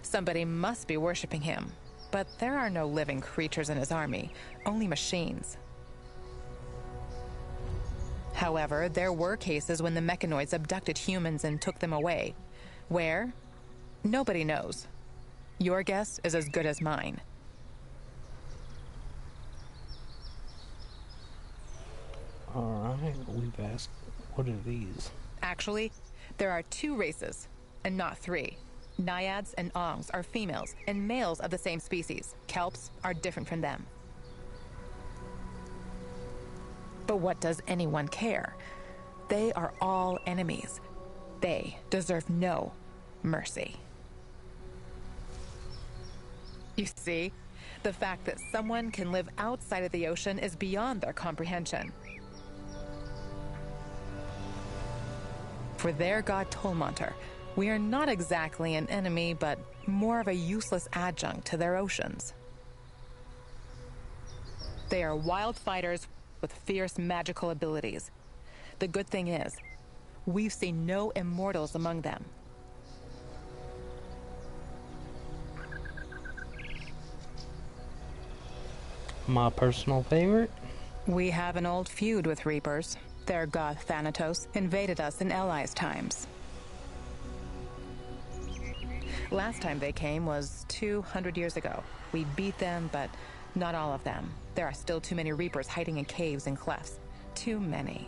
somebody must be worshipping him. But there are no living creatures in his army, only machines. However, there were cases when the mechanoids abducted humans and took them away. Where? Nobody knows. Your guess is as good as mine. Alright, we've asked, what are these? Actually, there are 2 races, and not 3. Naiads and Ongs are females and males of the same species. Kelps are different from them. But what does anyone care? They are all enemies. They deserve no mercy. You see, the fact that someone can live outside of the ocean is beyond their comprehension. For their god Tolmonter, we are not exactly an enemy, but more of a useless adjunct to their oceans. They are wild fighters with fierce magical abilities. The good thing is, we've seen no immortals among them. My personal favorite? We have an old feud with Reapers. Their god Thanatos invaded us in Allies times. Last time they came was 200 years ago. We beat them, but not all of them. There are still too many Reapers hiding in caves and clefts. Too many.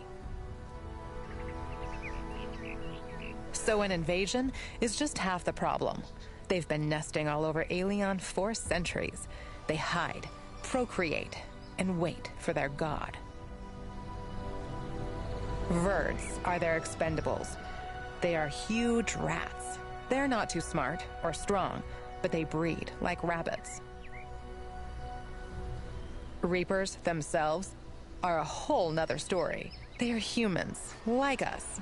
So an invasion is just half the problem. They've been nesting all over Aelion for centuries. They hide, procreate, and wait for their god. Verds are their expendables. They are huge rats. They're not too smart or strong, but they breed like rabbits. Reapers themselves are a whole nother story. They are humans, like us.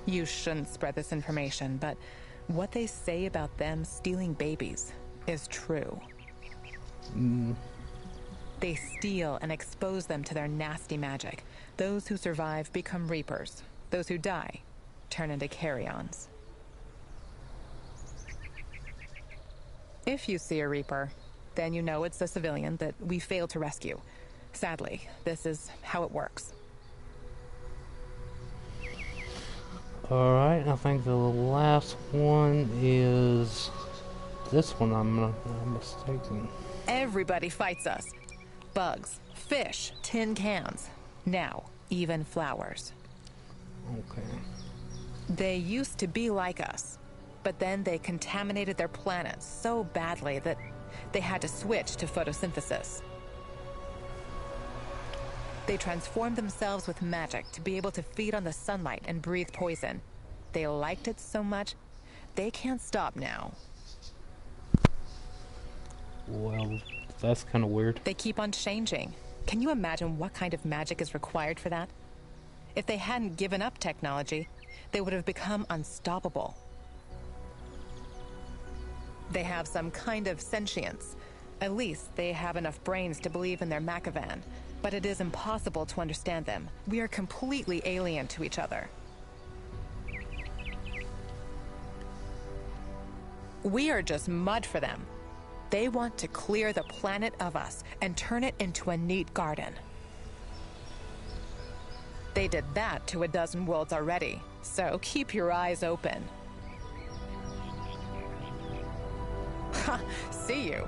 You shouldn't spread this information, but what they say about them stealing babies is true. They steal and expose them to their nasty magic. Those who survive become Reapers. Those who die turn into carrions. If you see a Reaper, then you know it's a civilian that we failed to rescue. Sadly, this is how it works. Alright, I think the last one is this one, I'm not mistaken. Everybody fights us. Bugs, fish, tin cans. Now, even flowers. Okay. They used to be like us, but then they contaminated their planet so badly that they had to switch to photosynthesis. They transformed themselves with magic to be able to feed on the sunlight and breathe poison. They liked it so much, they can't stop now. Well, that's kind of weird. They keep on changing. Can you imagine what kind of magic is required for that? If they hadn't given up technology, they would have become unstoppable. They have some kind of sentience. At least they have enough brains to believe in their Macavan. But it is impossible to understand them. We are completely alien to each other. We are just mud for them. They want to clear the planet of us and turn it into a neat garden. They did that to a dozen worlds already, so keep your eyes open. Ha! See you.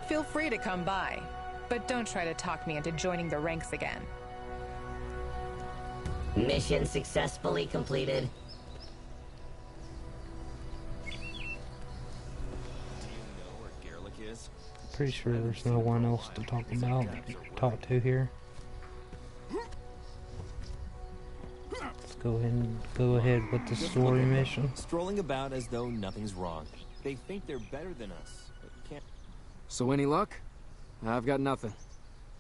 Feel free to come by, but don't try to talk me into joining the ranks again. Mission successfully completed. Pretty sure there's no one else to talk to here. Let's go ahead with the story mission. Strolling about as though nothing's wrong. They think they're better than us, but can't. So any luck? I've got nothing.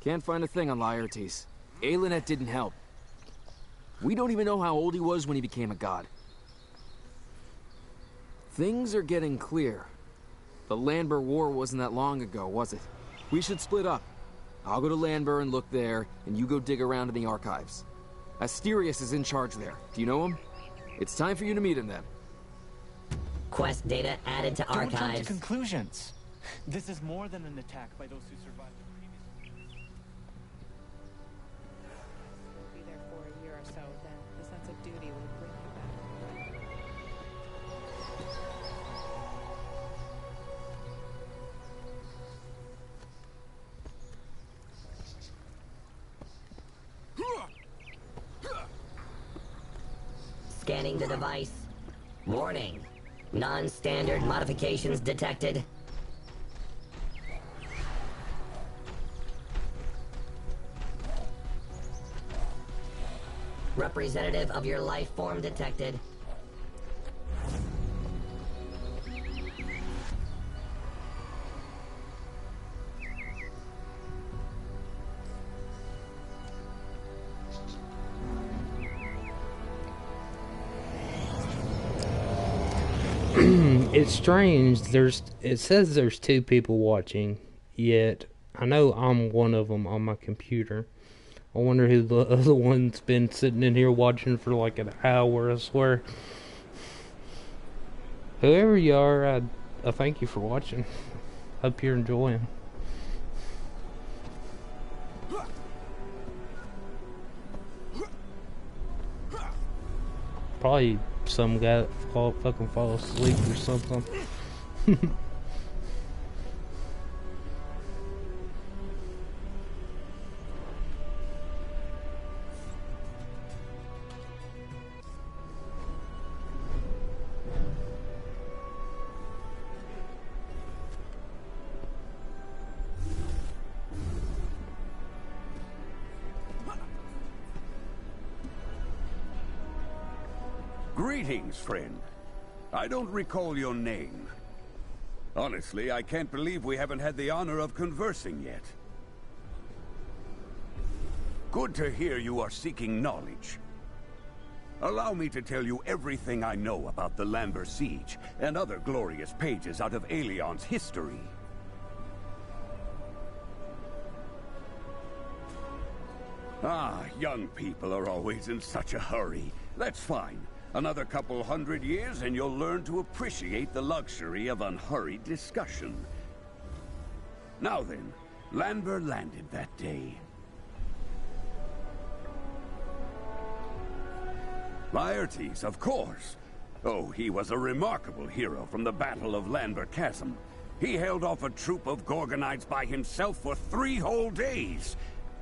Can't find a thing on Laertes. Alinet didn't help. We don't even know how old he was when he became a god. Things are getting clear. The Landber War wasn't that long ago, was it? We should split up. I'll go to Landber and look there, and you go dig around in the archives. Asterius is in charge there. Do you know him? It's time for you to meet him then. Quest data added to Don't jump to archives. conclusions. This is more than an attack by those who survived the previous. Be there for a year or so, then the sense of duty will bring you back. Scanning the device. Warning. Non-standard modifications detected. Representative of your life form detected. It's strange. It says there's 2 people watching, yet I know I'm one of them on my computer. I wonder who the other one's been sitting in here watching for like an hour. I swear. Whoever you are, I thank you for watching. Hope you're enjoying. Probably some guy that fucking fall asleep or something. Greetings, friend. I don't recall your name. Honestly, I can't believe we haven't had the honor of conversing yet. Good to hear you are seeking knowledge. Allow me to tell you everything I know about the Landber Siege and other glorious pages out of Aelion's history. Ah, young people are always in such a hurry. That's fine. Another couple hundred years and you'll learn to appreciate the luxury of unhurried discussion. Now then, Lanber landed that day. Laertes, of course. Oh, he was a remarkable hero from the Battle of Lanber Chasm. He held off a troop of Gorgonites by himself for 3 whole days.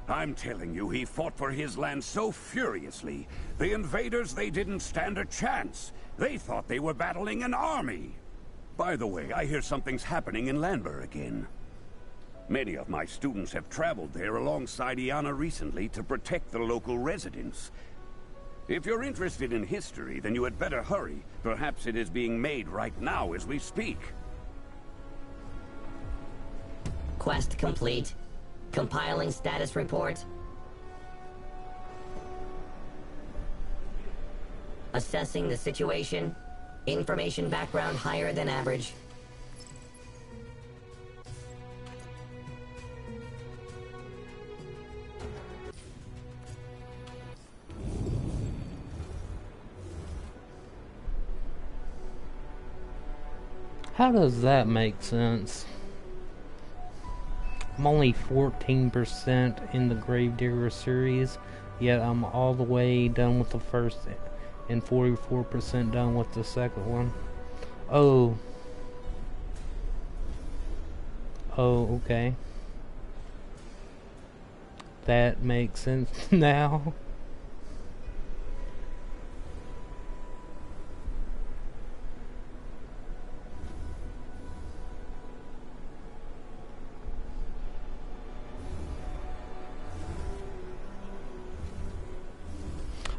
I'm telling you, he fought for his land so furiously. The invaders, they didn't stand a chance. They thought they were battling an army. By the way, I hear something's happening in Lanber again. Many of my students have traveled there alongside Iana recently to protect the local residents. If you're interested in history, then you had better hurry. Perhaps it is being made right now as we speak. Quest complete. Compiling status report. Assessing the situation. Information background higher than average. How does that make sense? I'm only 14% in the Gravedigger series, yet I'm all the way done with the first and 44% done with the second one. Oh, okay. That makes sense now.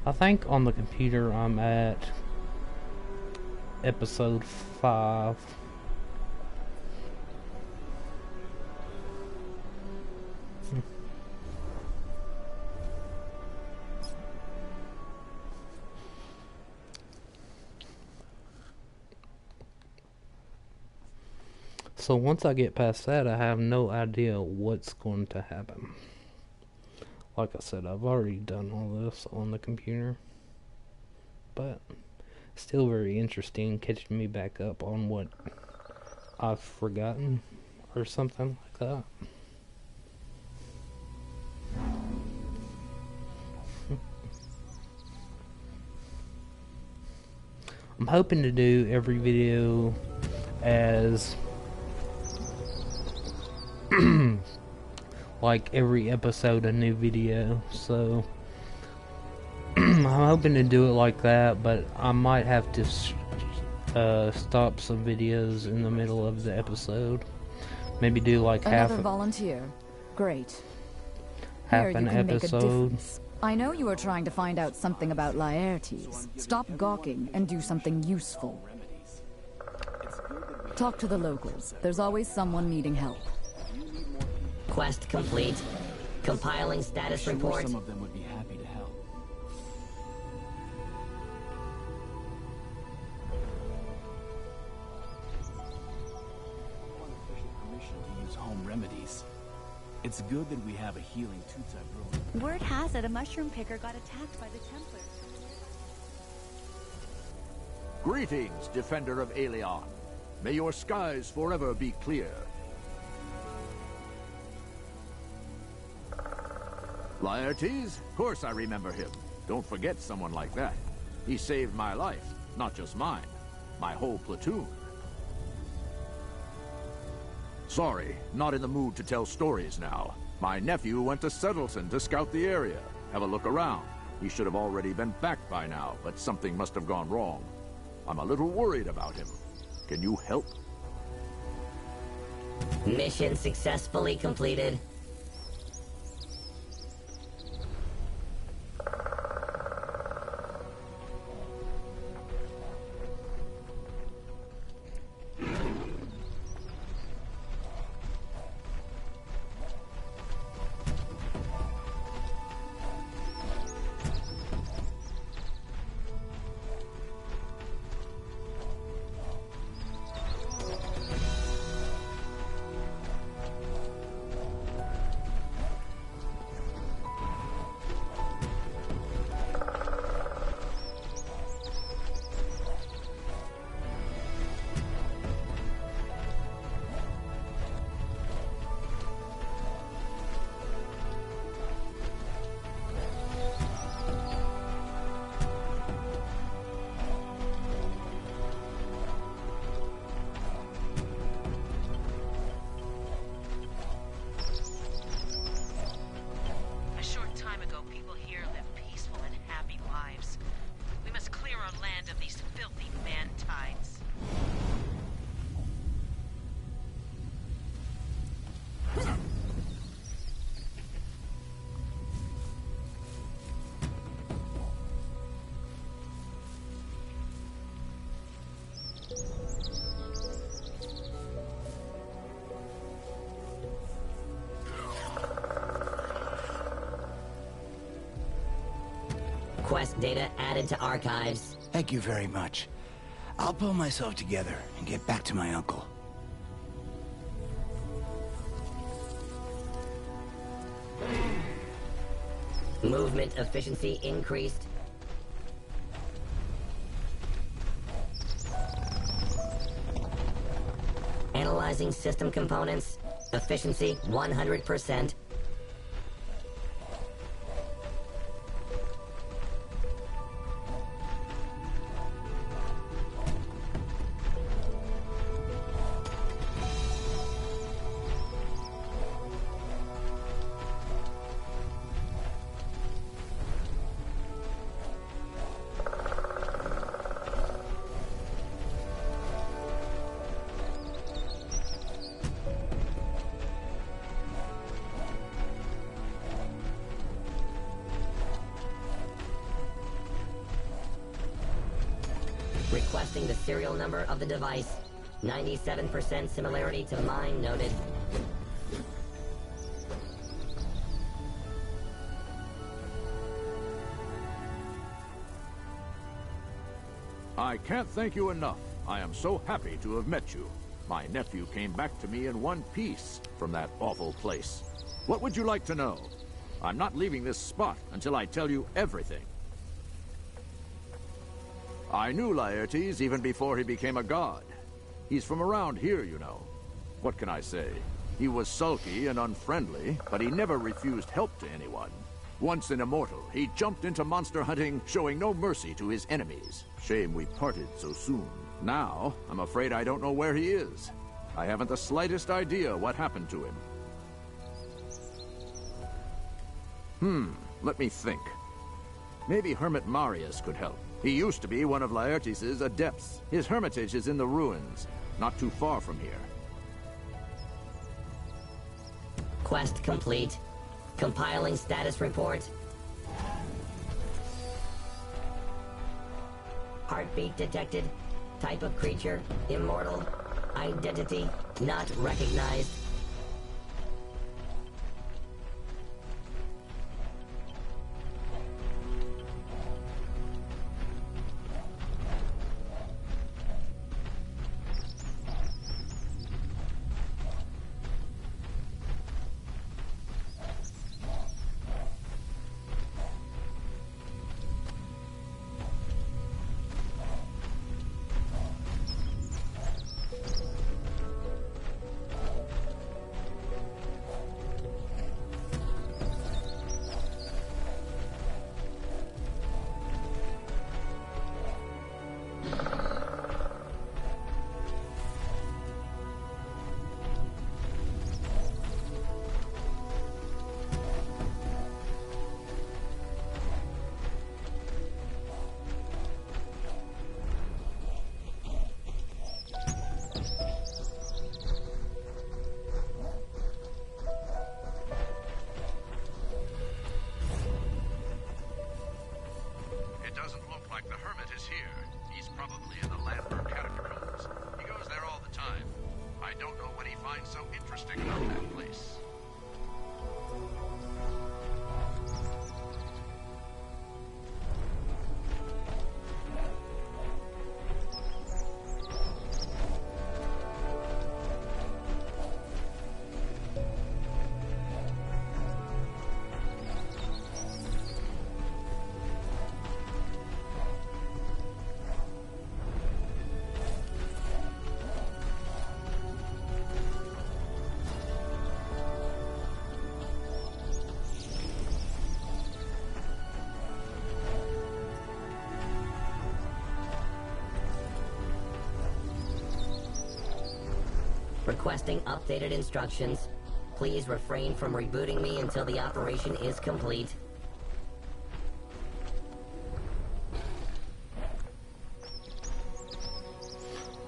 I think on the computer I'm at episode 5. So once I get past that, I have no idea what's going to happen. Like I said, I've already done all this on the computer, but still very interesting, catching me back up on what I've forgotten or something like that. I'm hoping to do every video as like every episode a new video, so I'm hoping to do it like that, but I might have to stop some videos in the middle of the episode. Maybe do like Another volunteer. Great. half Here an you can make a episode. difference. I know you are trying to find out something about Laertes. Stop gawking and do something useful. Talk to the locals. There's always someone needing help. Quest complete. Compiling status report. Some of them would be happy to help. Permission to use home remedies. It's good that we have a healing tooth I've grown. Word has it a mushroom picker got attacked by the Templars. Greetings, Defender of Aelion. May your skies forever be clear. Laertes? Of course I remember him. Don't forget someone like that. He saved my life. Not just mine. My whole platoon. Sorry, not in the mood to tell stories now. My nephew went to Settleton to scout the area. Have a look around. He should have already been back by now, but something must have gone wrong. I'm a little worried about him. Can you help? Mission successfully completed. Quest data added to archives. Thank you very much. I'll pull myself together and get back to my uncle. Movement efficiency increased. Analyzing system components. Efficiency 100%. Requesting the serial number of the device. 97% similarity to mine noted. I can't thank you enough. I am so happy to have met you. My nephew came back to me in one piece from that awful place. What would you like to know? I'm not leaving this spot until I tell you everything. I knew Laertes even before he became a god. He's from around here, you know. What can I say? He was sulky and unfriendly, but he never refused help to anyone. Once an immortal, he jumped into monster hunting, showing no mercy to his enemies. Shame we parted so soon. Now, I'm afraid I don't know where he is. I haven't the slightest idea what happened to him. Let me think. Maybe Hermit Marius could help. He used to be one of Laertes' adepts. His hermitage is in the ruins, not too far from here. Quest complete. Compiling status report. Heartbeat detected. Type of creature, immortal. Identity, not recognized. Requesting updated instructions. Please refrain from rebooting me until the operation is complete.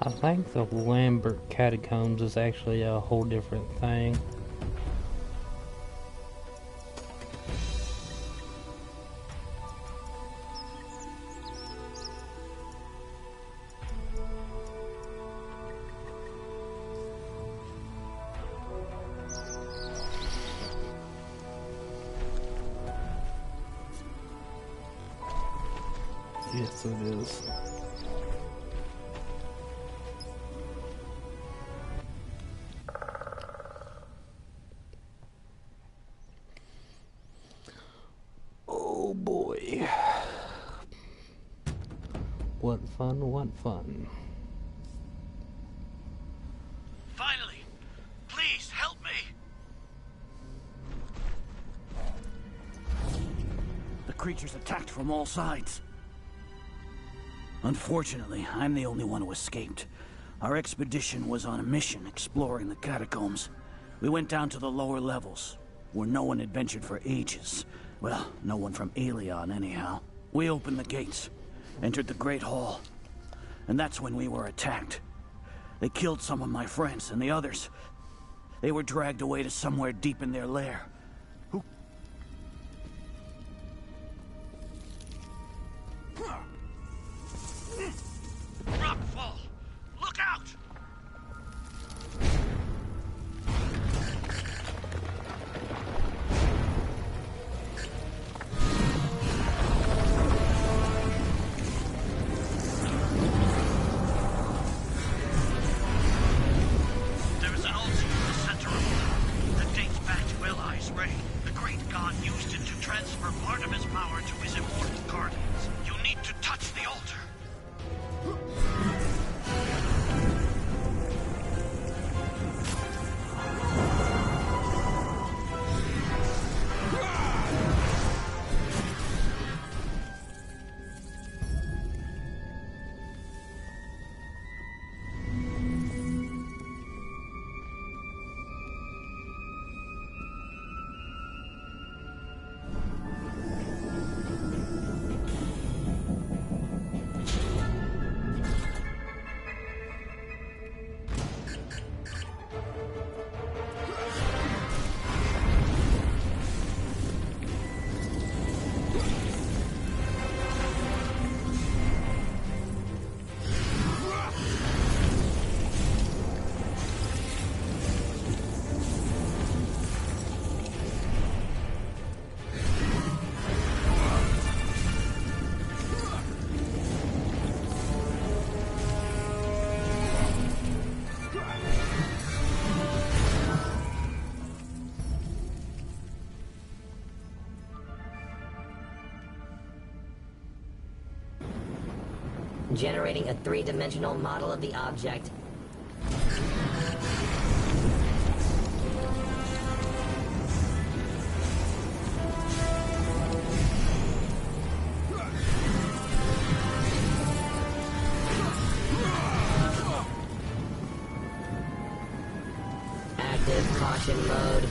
I think the Lambert Catacombs is actually a whole different thing. Yes, it is. Oh boy. What fun, what fun. Finally! Please, help me! The creatures attacked from all sides. Unfortunately, I'm the only one who escaped. Our expedition was on a mission exploring the catacombs. We went down to the lower levels, where no one had ventured for ages. Well, no one from Aelion, anyhow. We opened the gates, entered the Great Hall, and that's when we were attacked. They killed some of my friends, and the others, they were dragged away to somewhere deep in their lair. Rockfall! Look out! There is an altar in the center of it that dates back to Eli's reign. The great god used it to transfer part of his power to his immortal guardians. You need to touch the altar. Generating a three-dimensional model of the object. Active caution mode.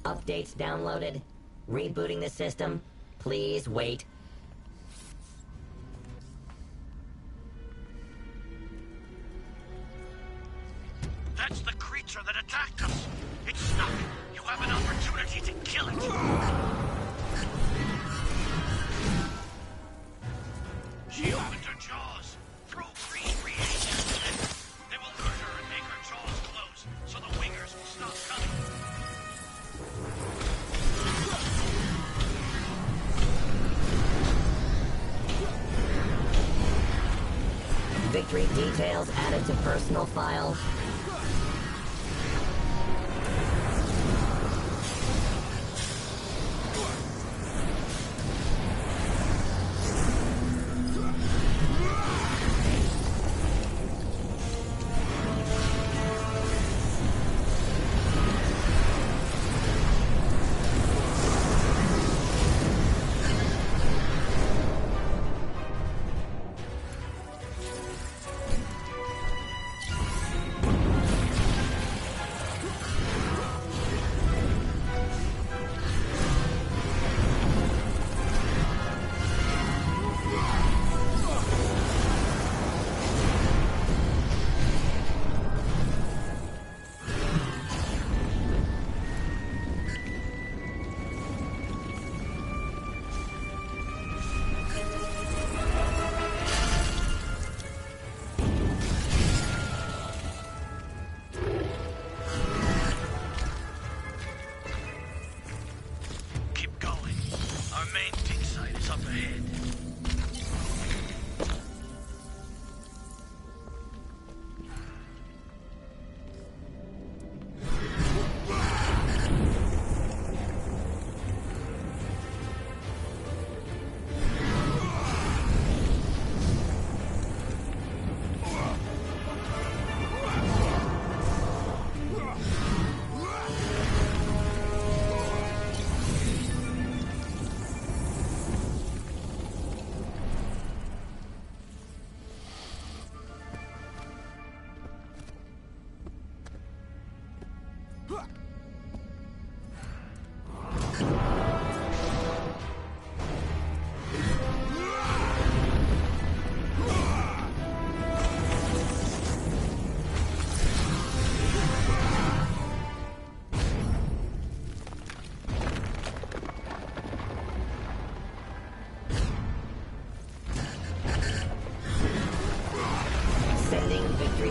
Updates downloaded. Rebooting the system. Please wait. That's the creature that attacked us. It's stuck. You have an opportunity to kill it. She opened her jaws. Throw green reagents in it. They will hurt her and make her jaws close, so the wingers will stop coming. Victory details added to personal file.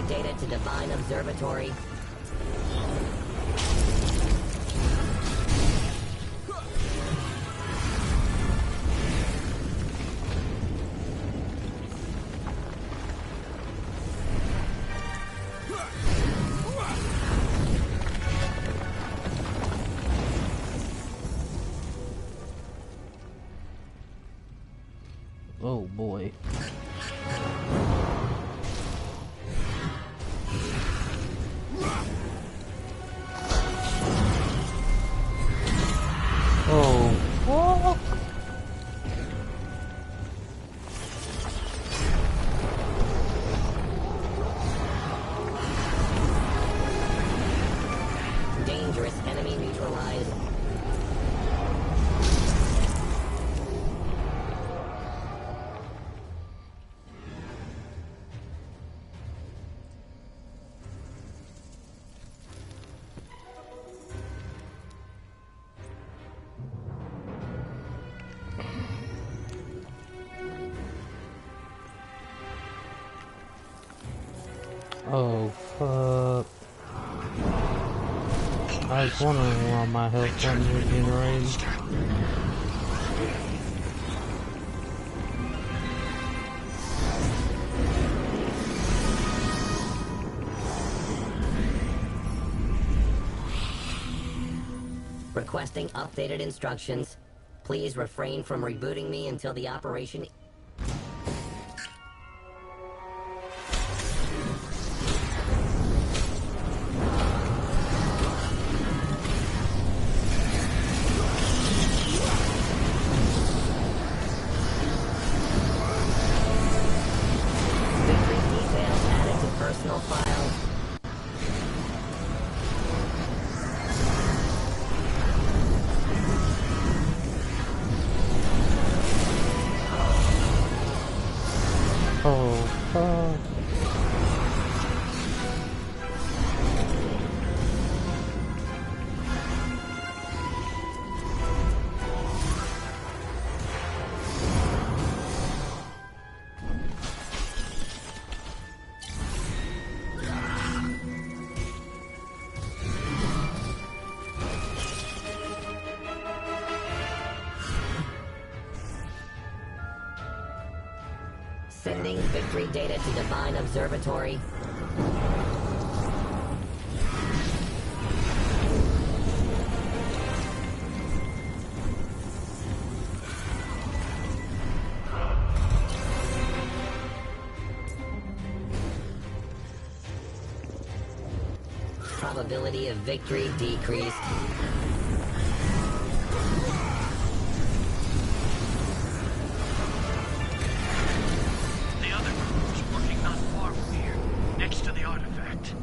data to Divine Observatory. Oh boy. Oh, fuck. Dangerous enemy neutralized. Oh, fuck. I was wondering why my health wasn't regenerating. Requesting updated instructions. Please refrain from rebooting me until the operation... Victory details added to personal files. Oh, fuck. Sending victory data to Divine Observatory. Probability of victory decreased. The other group was working not far from here, next to the artifact.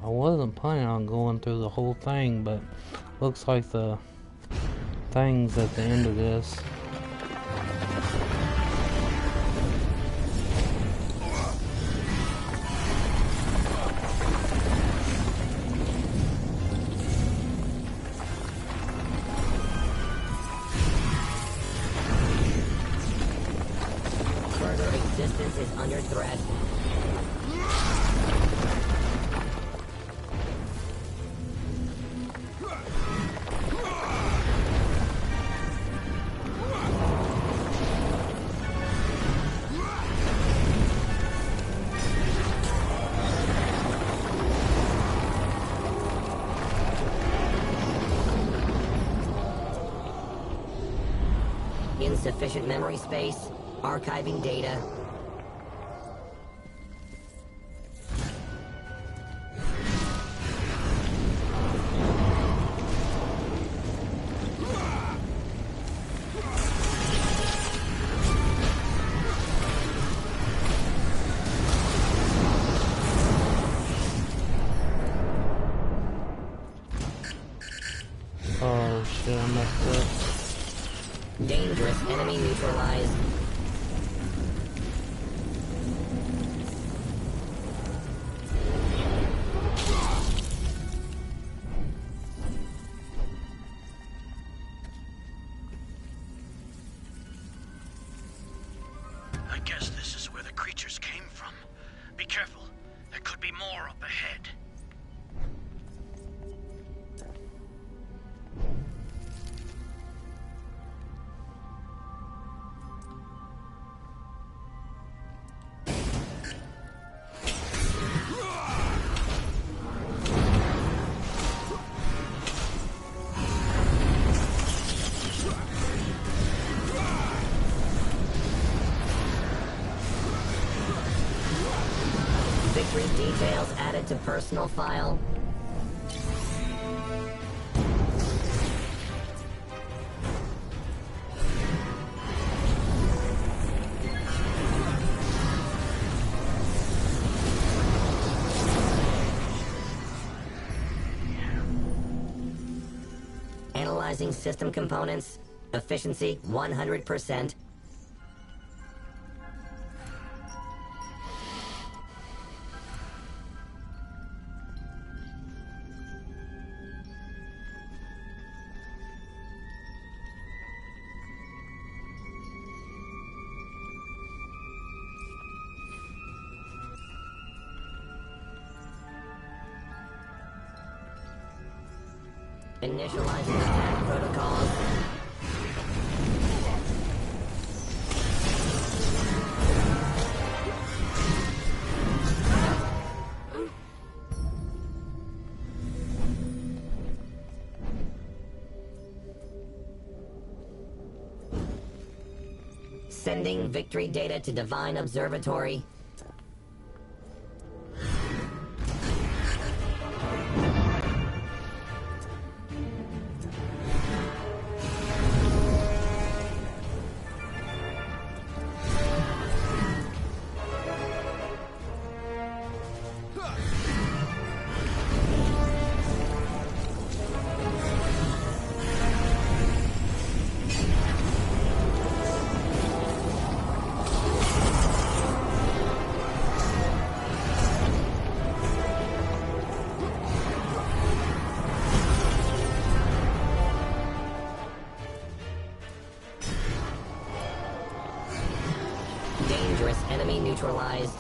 I wasn't planning on going through the whole thing, but looks like the thing's at the end of this. Further existence is under threat. Insufficient memory space. Archiving data. Oh shit, I messed up. Dangerous enemy neutralized. I guess this is where the creatures came from. Be careful. There could be more up ahead. Victory details added to personal file. Analyzing system components. Efficiency 100%. Initializing attack protocols. Sending victory data to Divine Observatory. Dangerous enemy neutralized.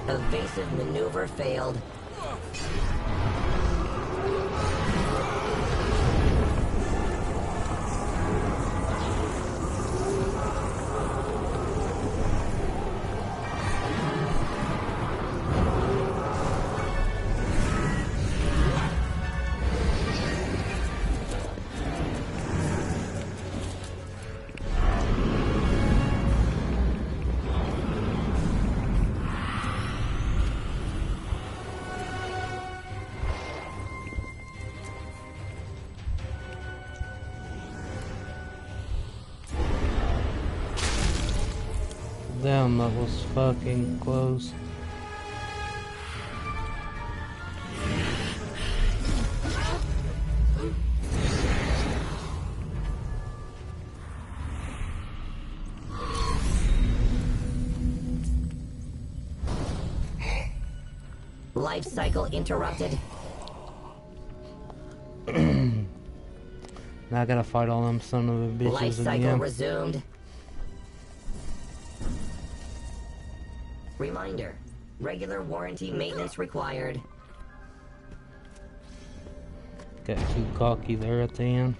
Evasive maneuver failed. Damn, that was fucking close. Life cycle interrupted. Now I gotta fight all them son of a bitches Life cycle again. resumed. Reminder. Regular warranty maintenance required. Got too cocky there at the end.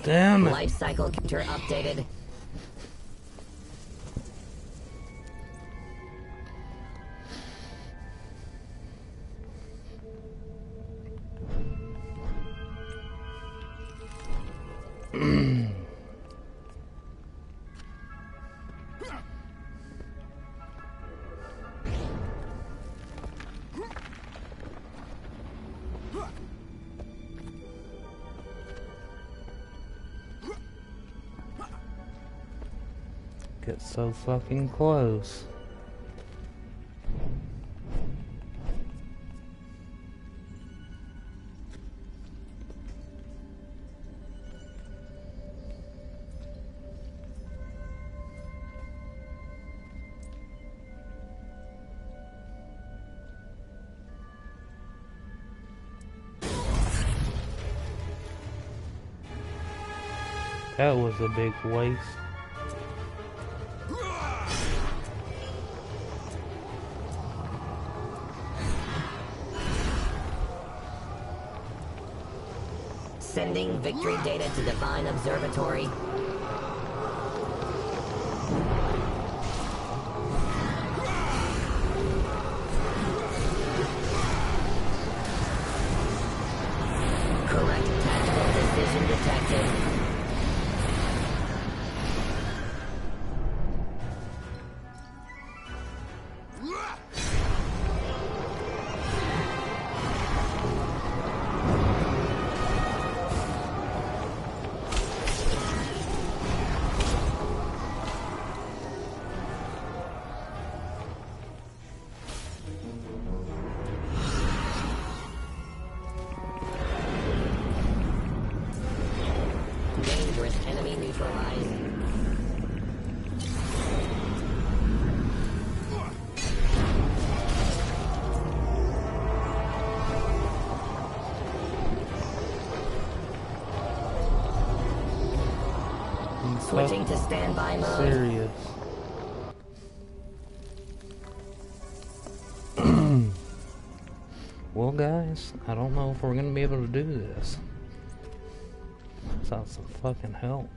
Damn it. Life cycle counter updated. Get so fucking close. That was a big waste. Sending victory data to Divine Observatory. Correct tactical decision detected. Dangerous enemy neutralized. Switching to standby mode. Serious. Well, guys, I don't know if we're gonna be able to do this. Without some fucking help.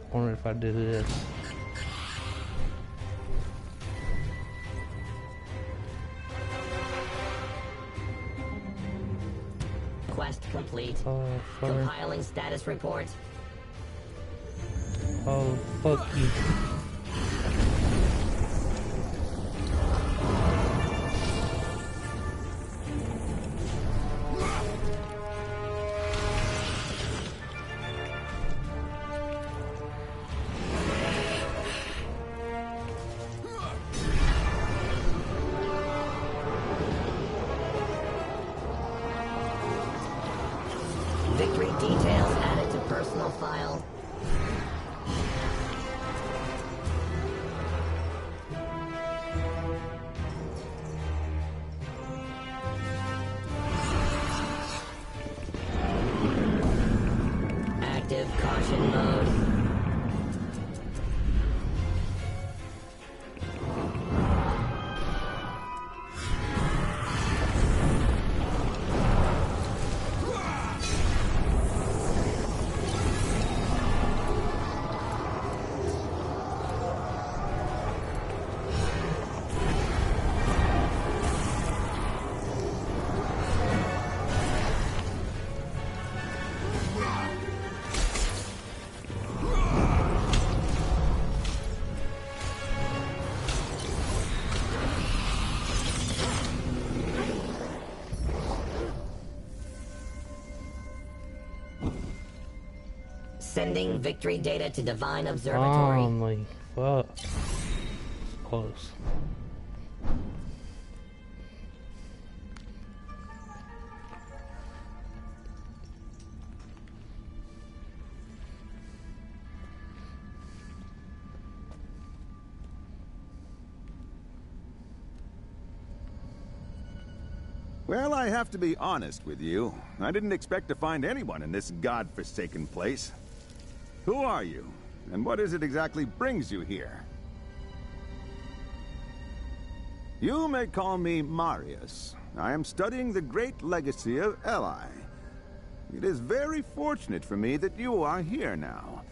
I wonder if I do this. Quest complete. Oh, sorry. Compiling status report. Oh, fuck you. Victory details added to personal file. Active caution mode. Sending victory data to Divine Observatory. Holy fuck. Close. Well, I have to be honest with you. I didn't expect to find anyone in this godforsaken place. Who are you? And what is it exactly brings you here? You may call me Marius. I am studying the great legacy of Eli. It is very fortunate for me that you are here now.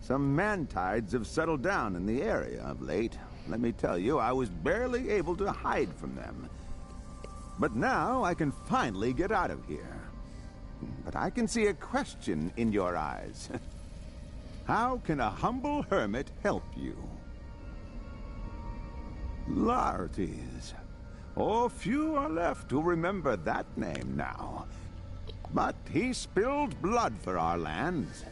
Some man-tides have settled down in the area of late. Let me tell you, I was barely able to hide from them. But now I can finally get out of here. But I can see a question in your eyes. How can a humble hermit help you? Laertes. Oh, few are left who remember that name now. But he spilled blood for our lands.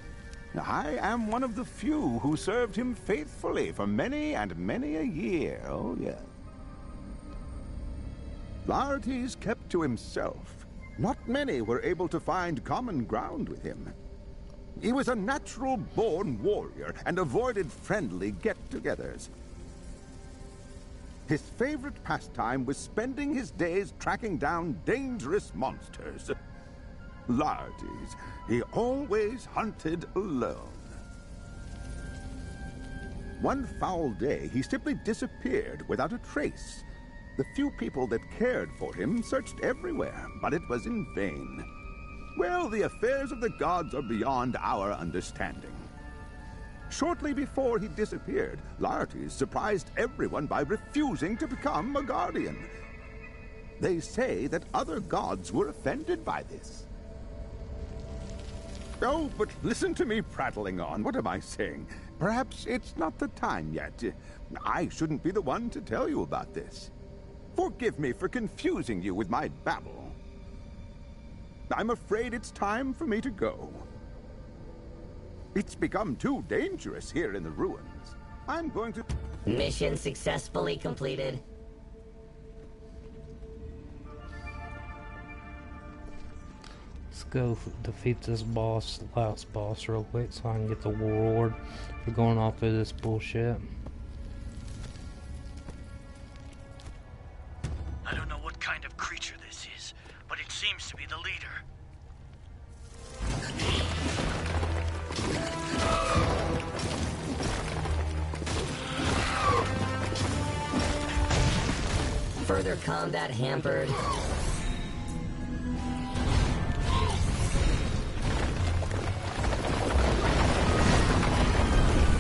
I am one of the few who served him faithfully for many and many a year, oh yes. Laertes kept to himself. Not many were able to find common ground with him. He was a natural-born warrior and avoided friendly get-togethers. His favorite pastime was spending his days tracking down dangerous monsters. Laertes, he always hunted alone. One foul day, he simply disappeared without a trace. The few people that cared for him searched everywhere, but it was in vain. Well, the affairs of the gods are beyond our understanding. Shortly before he disappeared, Laertes surprised everyone by refusing to become a guardian. They say that other gods were offended by this. Oh, but listen to me prattling on. What am I saying? Perhaps it's not the time yet. I shouldn't be the one to tell you about this. Forgive me for confusing you with my babble. I'm afraid it's time for me to go. It's become too dangerous here in the ruins. I'm going to... Mission successfully completed. Let's go defeat this boss, last boss, real quick so I can get the reward for going off of this bullshit. I don't know what kind of creature this is, but it seems to be the leader. Further combat hampered.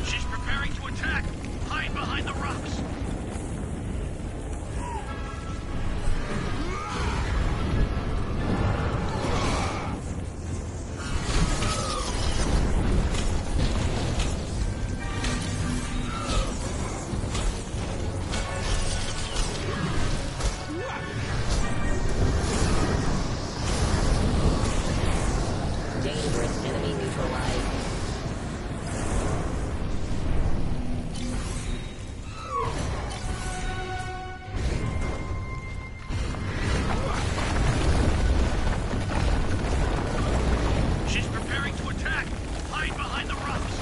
She's preparing to attack. Hide behind the rocks. Dangerous enemy neutralized. She's preparing to attack. Hide behind the rocks.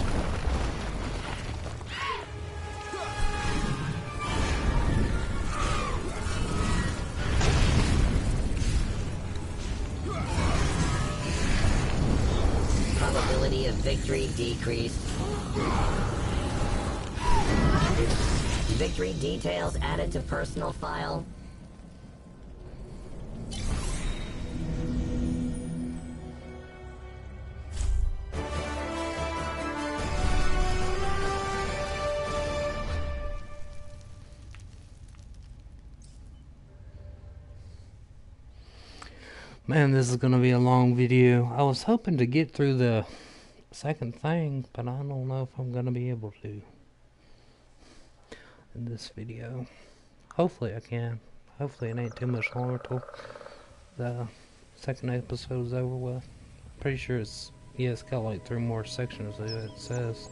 Probability of victory decreased. Victory details added to personal file. Man, this is gonna be a long video. I was hoping to get through the second thing, but I don't know if I'm gonna be able to in this video. Hopefully I can. Hopefully it ain't too much longer till the second episode is over with. Pretty sure it's, yeah, it's got like 3 more sections of it says.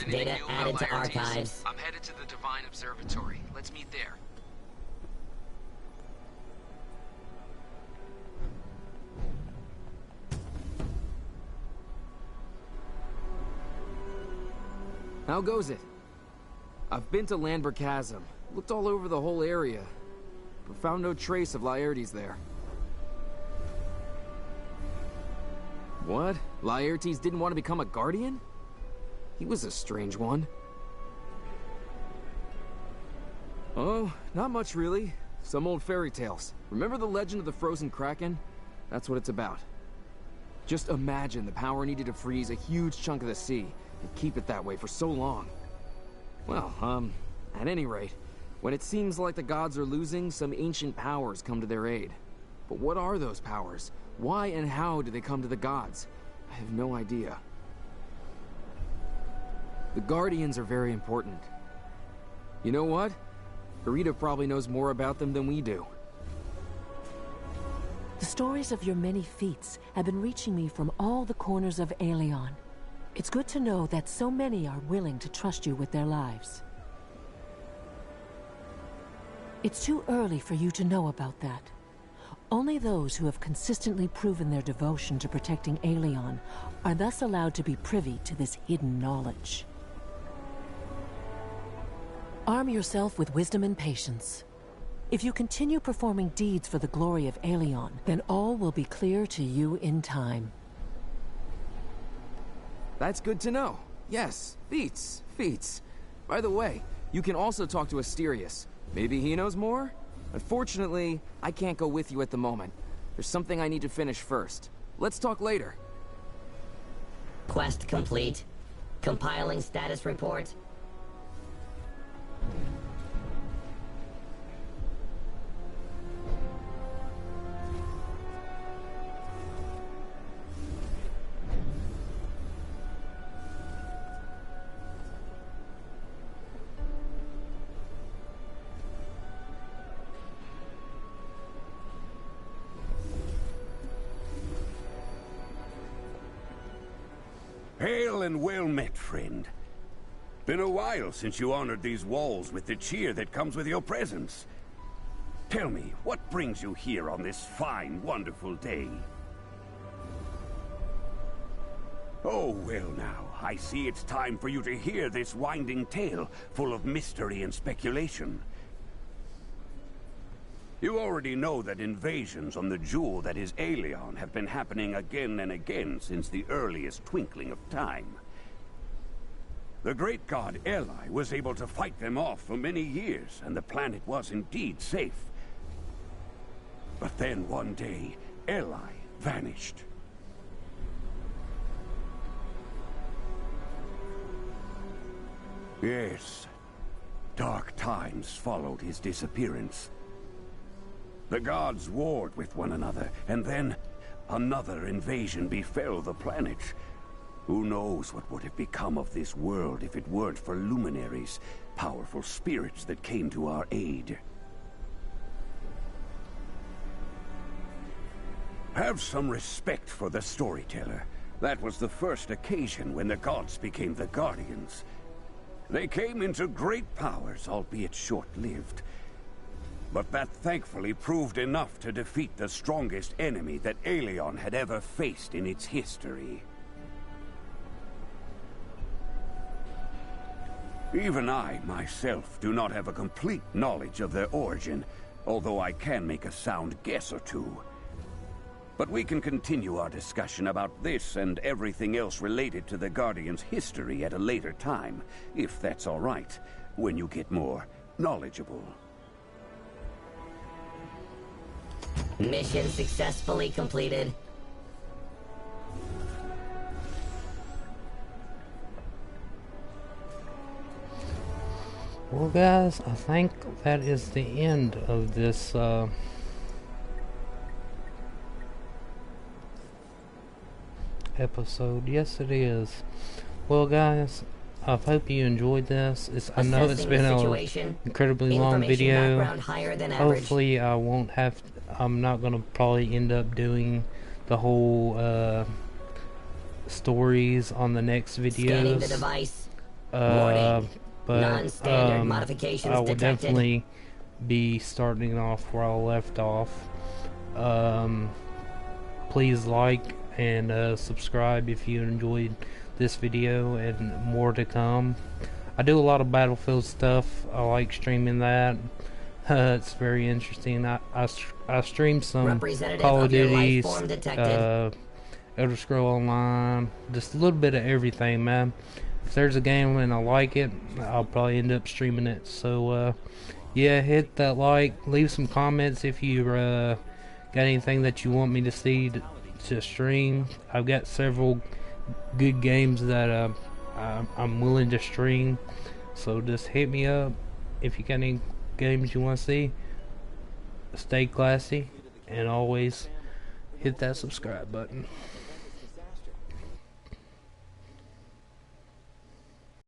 anything Data new added about to Laertes? archives. I'm headed to the Divine Observatory. Let's meet there. How goes it? I've been to Landber Chasm, looked all over the whole area, but found no trace of Laertes there. What? Laertes didn't want to become a Guardian? He was a strange one. Oh, not much really. Some old fairy tales. Remember the legend of the frozen kraken? That's what it's about. Just imagine the power needed to freeze a huge chunk of the sea and keep it that way for so long. Well, at any rate, when it seems like the gods are losing, some ancient powers come to their aid. But what are those powers? Why and how do they come to the gods? I have no idea. The Guardians are very important. You know what? Rita probably knows more about them than we do. The stories of your many feats have been reaching me from all the corners of Aelion. It's good to know that so many are willing to trust you with their lives. It's too early for you to know about that. Only those who have consistently proven their devotion to protecting Aelion are thus allowed to be privy to this hidden knowledge. Arm yourself with wisdom and patience. If you continue performing deeds for the glory of Aelion, then all will be clear to you in time. That's good to know. Yes, feats. By the way, you can also talk to Asterius. Maybe he knows more? Unfortunately, I can't go with you at the moment. There's something I need to finish first. Let's talk later. Quest complete. Compiling status report. Hail and well met, friend. Been a while since you honored these walls with the cheer that comes with your presence. Tell me, what brings you here on this fine, wonderful day? Oh, well now, I see it's time for you to hear this winding tale, full of mystery and speculation. You already know that invasions on the jewel that is Aelion have been happening again and again since the earliest twinkling of time. The great god Eli was able to fight them off for many years, and the planet was indeed safe. But then one day, Eli vanished. Yes, dark times followed his disappearance. The gods warred with one another, and then another invasion befell the planet. Who knows what would have become of this world if it weren't for luminaries, powerful spirits that came to our aid. Have some respect for the storyteller. That was the first occasion when the gods became the Guardians. They came into great powers, albeit short-lived. But that thankfully proved enough to defeat the strongest enemy that Aelion had ever faced in its history. Even I, myself, do not have a complete knowledge of their origin, although I can make a sound guess or two. But we can continue our discussion about this and everything else related to the Guardian's history at a later time, if that's all right, when you get more knowledgeable. Mission successfully completed. Well, guys, I think that is the end of this episode. Yes, it is. Well, guys, I hope you enjoyed this. I know it's been an incredibly long video. Hopefully, I'm not gonna probably end up doing the whole stories on the next videos. Scanning the device. But Non-standard modifications I will detected. definitely be starting off where I left off. Please like and subscribe if you enjoyed this video, and more to come. I do a lot of Battlefield stuff. I like streaming that. It's very interesting. I stream some Representative Call of of your life Duties, form detected. Elder Scroll Online, just a little bit of everything, man. If there's a game and I like it, I'll probably end up streaming it. So, yeah, hit that like, leave some comments if you got anything that you want me to see to stream. I've got several good games that I'm willing to stream. So just hit me up if you got any games you want to see. Stay classy and always hit that subscribe button.